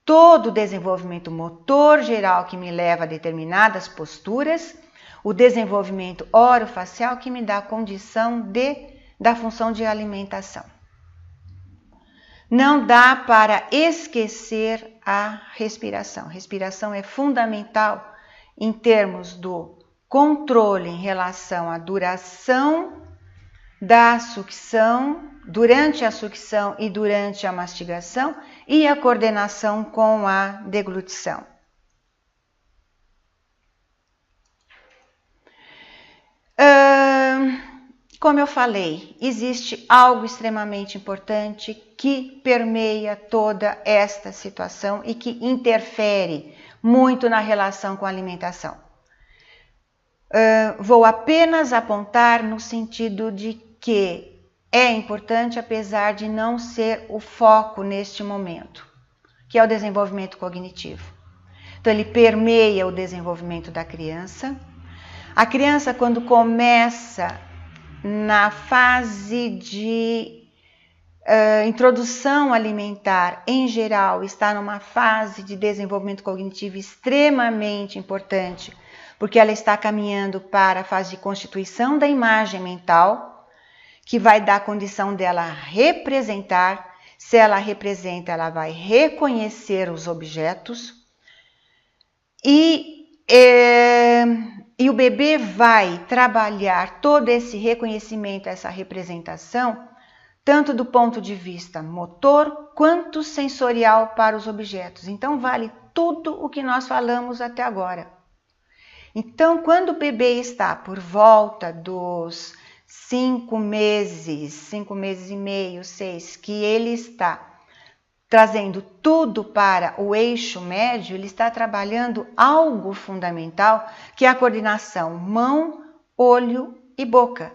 todo o desenvolvimento motor geral que me leva a determinadas posturas, o desenvolvimento orofacial que me dá a condição da função de alimentação. Não dá para esquecer a respiração. Respiração é fundamental em termos do controle em relação à duração da sucção, durante a sucção e durante a mastigação, e a coordenação com a deglutição. Como eu falei, existe algo extremamente importante que permeia toda esta situação e que interfere muito na relação com a alimentação. Vou apenas apontar no sentido de que é importante, apesar de não ser o foco neste momento, que é o desenvolvimento cognitivo. Então, ele permeia o desenvolvimento da criança. A criança, quando começa na fase de introdução alimentar, em geral, está numa fase de desenvolvimento cognitivo extremamente importante, porque ela está caminhando para a fase de constituição da imagem mental, que vai dar a condição dela representar. Se ela representa, ela vai reconhecer os objetos e o bebê vai trabalhar todo esse reconhecimento, essa representação, tanto do ponto de vista motor quanto sensorial para os objetos. Então, vale tudo o que nós falamos até agora. Então, quando o bebê está por volta dos 5 meses e meio, 6, que ele está trazendo tudo para o eixo médio, ele está trabalhando algo fundamental, que é a coordenação mão, olho e boca.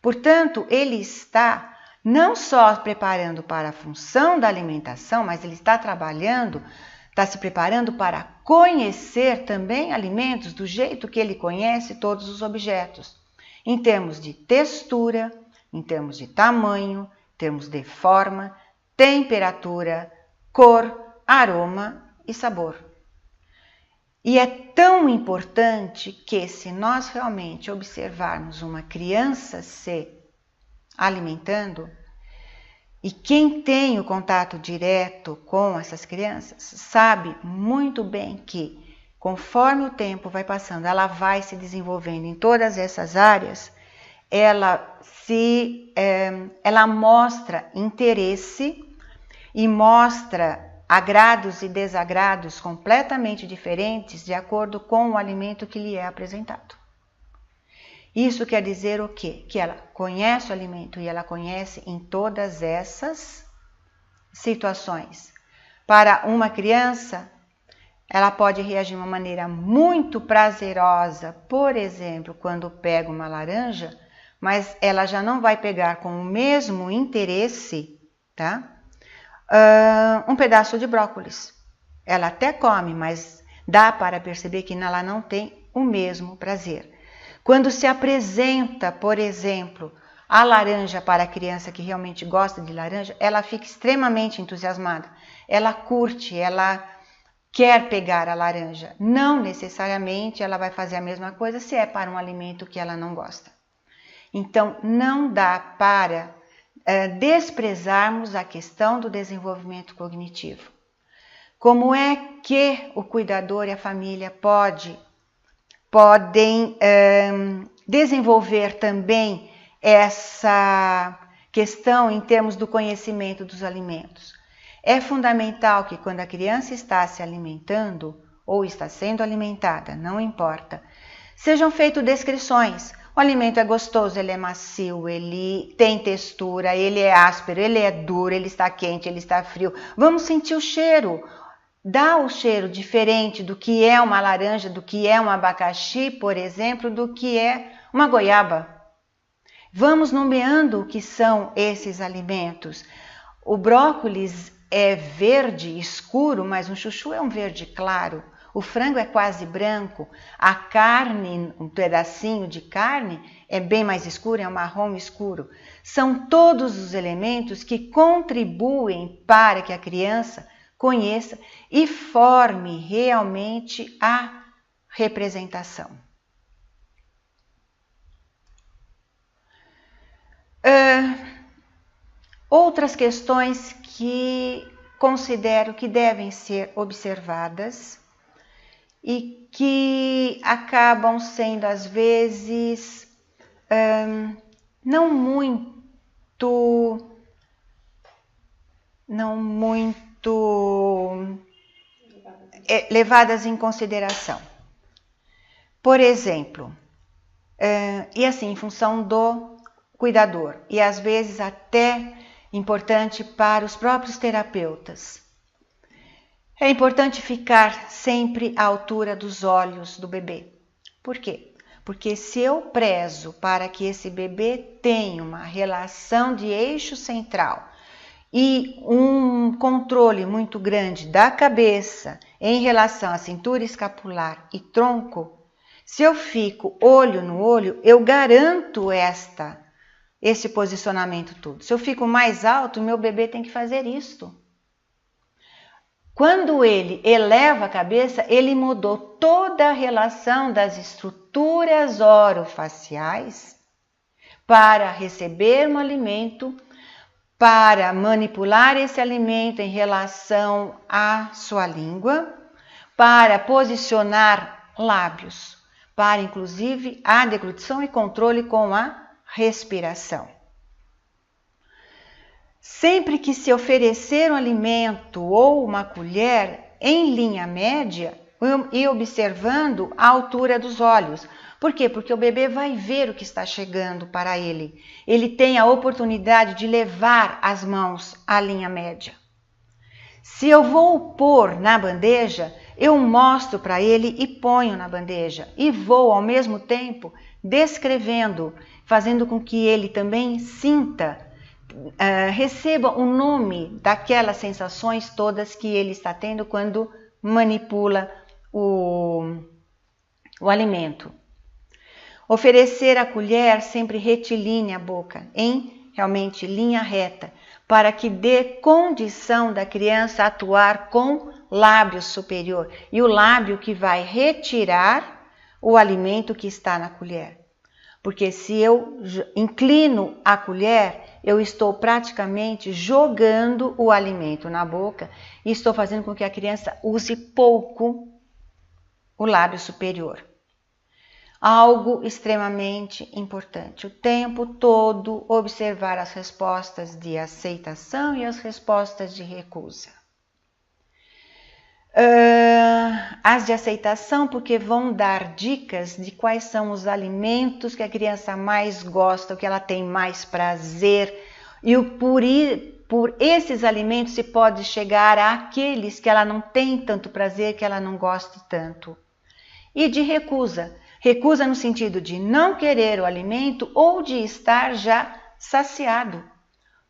Portanto, ele está não só preparando para a função da alimentação, mas ele está trabalhando, está se preparando para conhecer também alimentos do jeito que ele conhece todos os objetos, em termos de textura, em termos de tamanho, em termos de forma, temperatura, cor, aroma e sabor. E é tão importante que, se nós realmente observarmos uma criança se alimentando, e quem tem o contato direto com essas crianças sabe muito bem que, conforme o tempo vai passando, ela vai se desenvolvendo em todas essas áreas, ela mostra interesse e mostra agrados e desagrados completamente diferentes de acordo com o alimento que lhe é apresentado. Isso quer dizer o quê? Que ela conhece o alimento e ela conhece em todas essas situações. Para uma criança, ela pode reagir de uma maneira muito prazerosa, por exemplo, quando pega uma laranja, mas ela já não vai pegar com o mesmo interesse, tá? Um pedaço de brócolis. Ela até come, mas dá para perceber que ela não tem o mesmo prazer. Quando se apresenta, por exemplo, a laranja para a criança que realmente gosta de laranja, ela fica extremamente entusiasmada. Ela curte, ela quer pegar a laranja. Não necessariamente ela vai fazer a mesma coisa se é para um alimento que ela não gosta. Então, não dá para desprezarmos a questão do desenvolvimento cognitivo. Como é que o cuidador e a família podem desenvolver também essa questão em termos do conhecimento dos alimentos? É fundamental que quando a criança está se alimentando ou está sendo alimentada, não importa, sejam feitas descrições. O alimento é gostoso, ele é macio, ele tem textura, ele é áspero, ele é duro, ele está quente, ele está frio. Vamos sentir o cheiro. Dá o cheiro diferente do que é uma laranja, do que é um abacaxi, por exemplo, do que é uma goiaba. Vamos nomeando o que são esses alimentos. O brócolis é verde escuro, mas um chuchu é um verde claro. O frango é quase branco. A carne, um pedacinho de carne, é bem mais escuro, é um marrom escuro. São todos os elementos que contribuem para que a criança conheça e forme realmente a representação. Outras questões que considero que devem ser observadas e que acabam sendo, às vezes, não muito levadas em consideração. Por exemplo, e assim, em função do cuidador, e às vezes até importante para os próprios terapeutas. É importante ficar sempre à altura dos olhos do bebê. Por quê? Porque se eu prezo para que esse bebê tenha uma relação de eixo central e um controle muito grande da cabeça em relação à cintura escapular e tronco, se eu fico olho no olho, eu garanto esse posicionamento todo. Se eu fico mais alto, meu bebê tem que fazer isto. Quando ele eleva a cabeça, ele mudou toda a relação das estruturas orofaciais para receber um alimento, para manipular esse alimento em relação à sua língua, para posicionar lábios, para inclusive a deglutição e controle com a respiração. Sempre que se oferecer um alimento ou uma colher em linha média e observando a altura dos olhos. Por quê? Porque o bebê vai ver o que está chegando para ele. Ele tem a oportunidade de levar as mãos à linha média. Se eu vou pôr na bandeja, eu mostro para ele e ponho na bandeja. E vou ao mesmo tempo descrevendo, fazendo com que ele também sinta, receba o nome daquelas sensações todas que ele está tendo quando manipula o alimento. Oferecer a colher sempre retilínea a boca, em realmente linha reta, para que dê condição da criança atuar com lábio superior e o lábio que vai retirar o alimento que está na colher. Porque se eu inclino a colher, eu estou praticamente jogando o alimento na boca e estou fazendo com que a criança use pouco o lábio superior. Algo extremamente importante, o tempo todo observar as respostas de aceitação e as respostas de recusa. As de aceitação, porque vão dar dicas de quais são os alimentos que a criança mais gosta, o que ela tem mais prazer, e por esses alimentos se pode chegar àqueles que ela não tem tanto prazer, que ela não gosta tanto. E de recusa. Recusa no sentido de não querer o alimento ou de estar já saciado.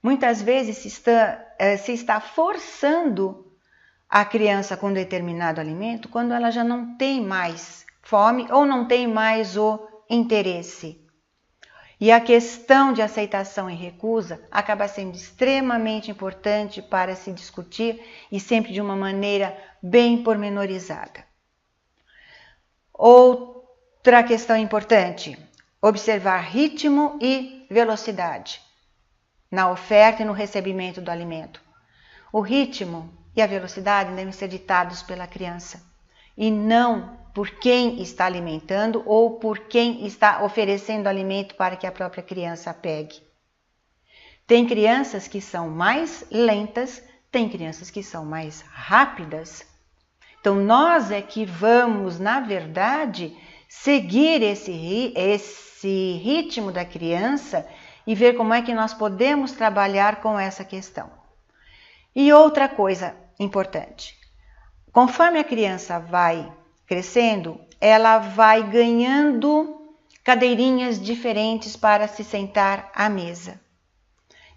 Muitas vezes se está forçando a criança com determinado alimento quando ela já não tem mais fome ou não tem mais o interesse. E a questão de aceitação e recusa acaba sendo extremamente importante para se discutir e sempre de uma maneira bem pormenorizada. Outra questão importante, observar ritmo e velocidade na oferta e no recebimento do alimento. O ritmo e a velocidade devem ser ditados pela criança e não por quem está alimentando ou por quem está oferecendo alimento para que a própria criança pegue. Tem crianças que são mais lentas, Tem crianças que são mais rápidas. Então, nós é que vamos, na verdade, seguir esse ritmo da criança e ver como é que nós podemos trabalhar com essa questão. E outra coisa importante, conforme a criança vai crescendo, ela vai ganhando cadeirinhas diferentes para se sentar à mesa.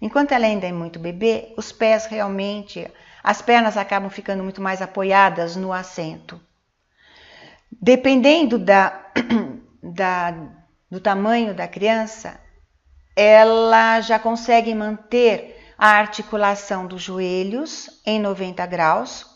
Enquanto ela ainda é muito bebê, os pés realmente, as pernas acabam ficando muito mais apoiadas no assento. Dependendo do tamanho da criança, ela já consegue manter a articulação dos joelhos em 90 graus.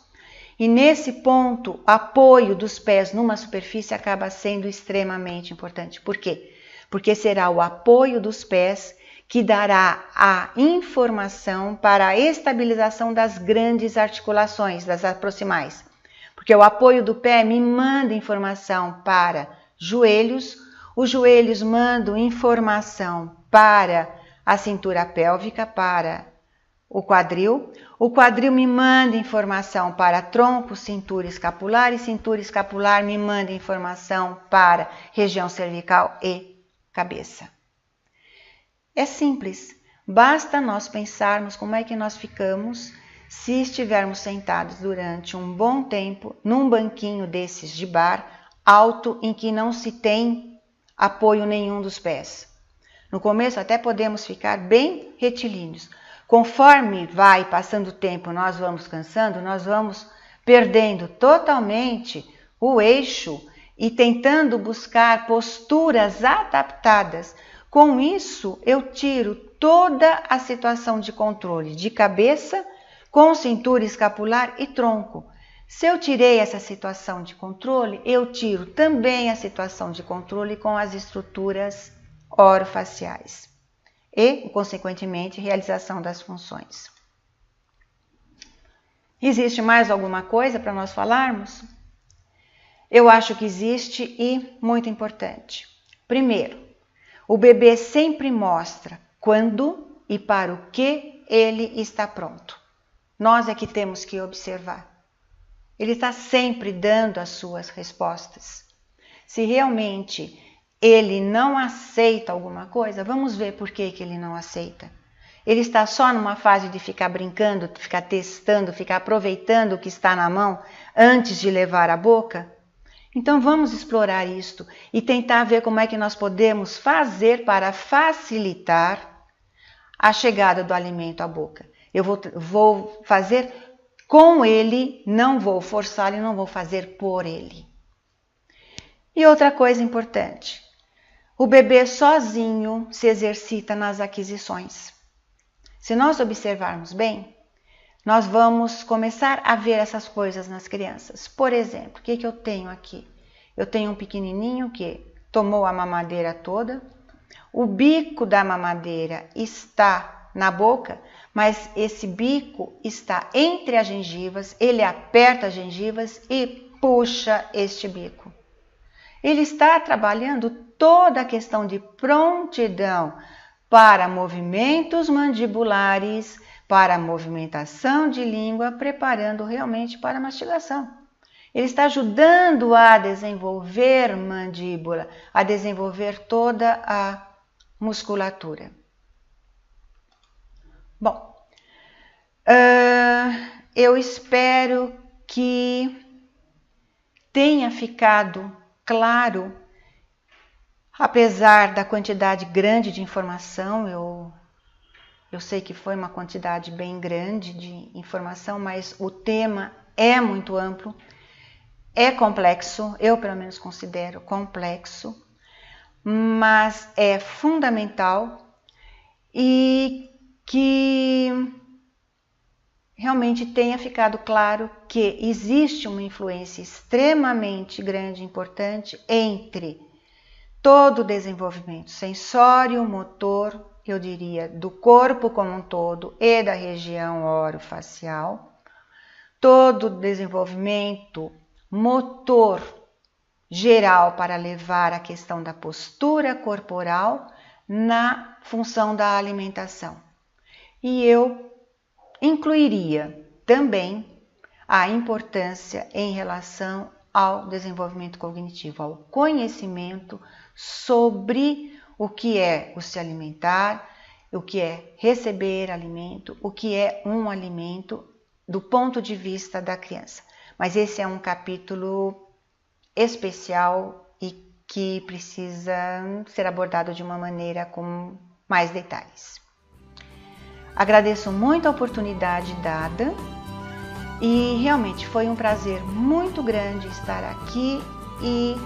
E nesse ponto, apoio dos pés numa superfície acaba sendo extremamente importante. Por quê? Porque será o apoio dos pés que dará a informação para a estabilização das grandes articulações, das proximais. Porque o apoio do pé me manda informação para joelhos, os joelhos mandam informação para a cintura pélvica, para o quadril me manda informação para tronco, cintura escapular, e cintura escapular me manda informação para região cervical e cabeça. É simples, basta nós pensarmos como é que nós ficamos se estivermos sentados durante um bom tempo num banquinho desses de bar, alto, em que não se tem apoio nenhum dos pés. No começo até podemos ficar bem retilíneos. Conforme vai passando o tempo, nós vamos cansando, nós vamos perdendo totalmente o eixo e tentando buscar posturas adaptadas. Com isso, eu tiro toda a situação de controle de cabeça com cintura escapular e tronco. Se eu tirei essa situação de controle, eu tiro também a situação de controle com as estruturas orofaciais e, consequentemente, realização das funções. Existe mais alguma coisa para nós falarmos? Eu acho que existe e muito importante. Primeiro, o bebê sempre mostra quando e para o que ele está pronto. Nós é que temos que observar. Ele está sempre dando as suas respostas. Se realmente ele não aceita alguma coisa, vamos ver por que ele não aceita. Ele está só numa fase de ficar brincando, de ficar testando, ficar aproveitando o que está na mão antes de levar à boca? Então vamos explorar isto e tentar ver como é que nós podemos fazer para facilitar a chegada do alimento à boca. Eu vou fazer com ele, não vou forçá-lo e não vou fazer por ele. E outra coisa importante, o bebê sozinho se exercita nas aquisições. Se nós observarmos bem, nós vamos começar a ver essas coisas nas crianças. Por exemplo, o que eu tenho aqui? Eu tenho um pequenininho que tomou a mamadeira toda, o bico da mamadeira está na boca, mas esse bico está entre as gengivas, ele aperta as gengivas e puxa este bico. Ele está trabalhando toda a questão de prontidão para movimentos mandibulares, para a movimentação de língua, preparando realmente para a mastigação. Ele está ajudando a desenvolver mandíbula, a desenvolver toda a musculatura. Bom, eu espero que tenha ficado claro, apesar da quantidade grande de informação, eu sei que foi uma quantidade bem grande de informação, mas o tema é muito amplo, é complexo, eu pelo menos considero complexo, mas é fundamental e que realmente tenha ficado claro que existe uma influência extremamente grande e importante entre todo o desenvolvimento sensório, motor, eu diria, do corpo como um todo e da região orofacial, todo o desenvolvimento motor geral para levar a questão da postura corporal na função da alimentação. E eu incluiria também a importância em relação ao desenvolvimento cognitivo, ao conhecimento sobre o que é o se alimentar, o que é receber alimento, o que é um alimento do ponto de vista da criança. Mas esse é um capítulo especial e que precisa ser abordado de uma maneira com mais detalhes. Agradeço muito a oportunidade dada e realmente foi um prazer muito grande estar aqui e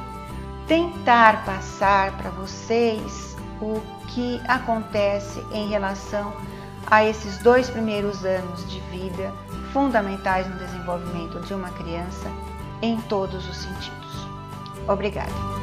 tentar passar para vocês o que acontece em relação a esses 2 primeiros anos de vida fundamentais no desenvolvimento de uma criança em todos os sentidos. Obrigada.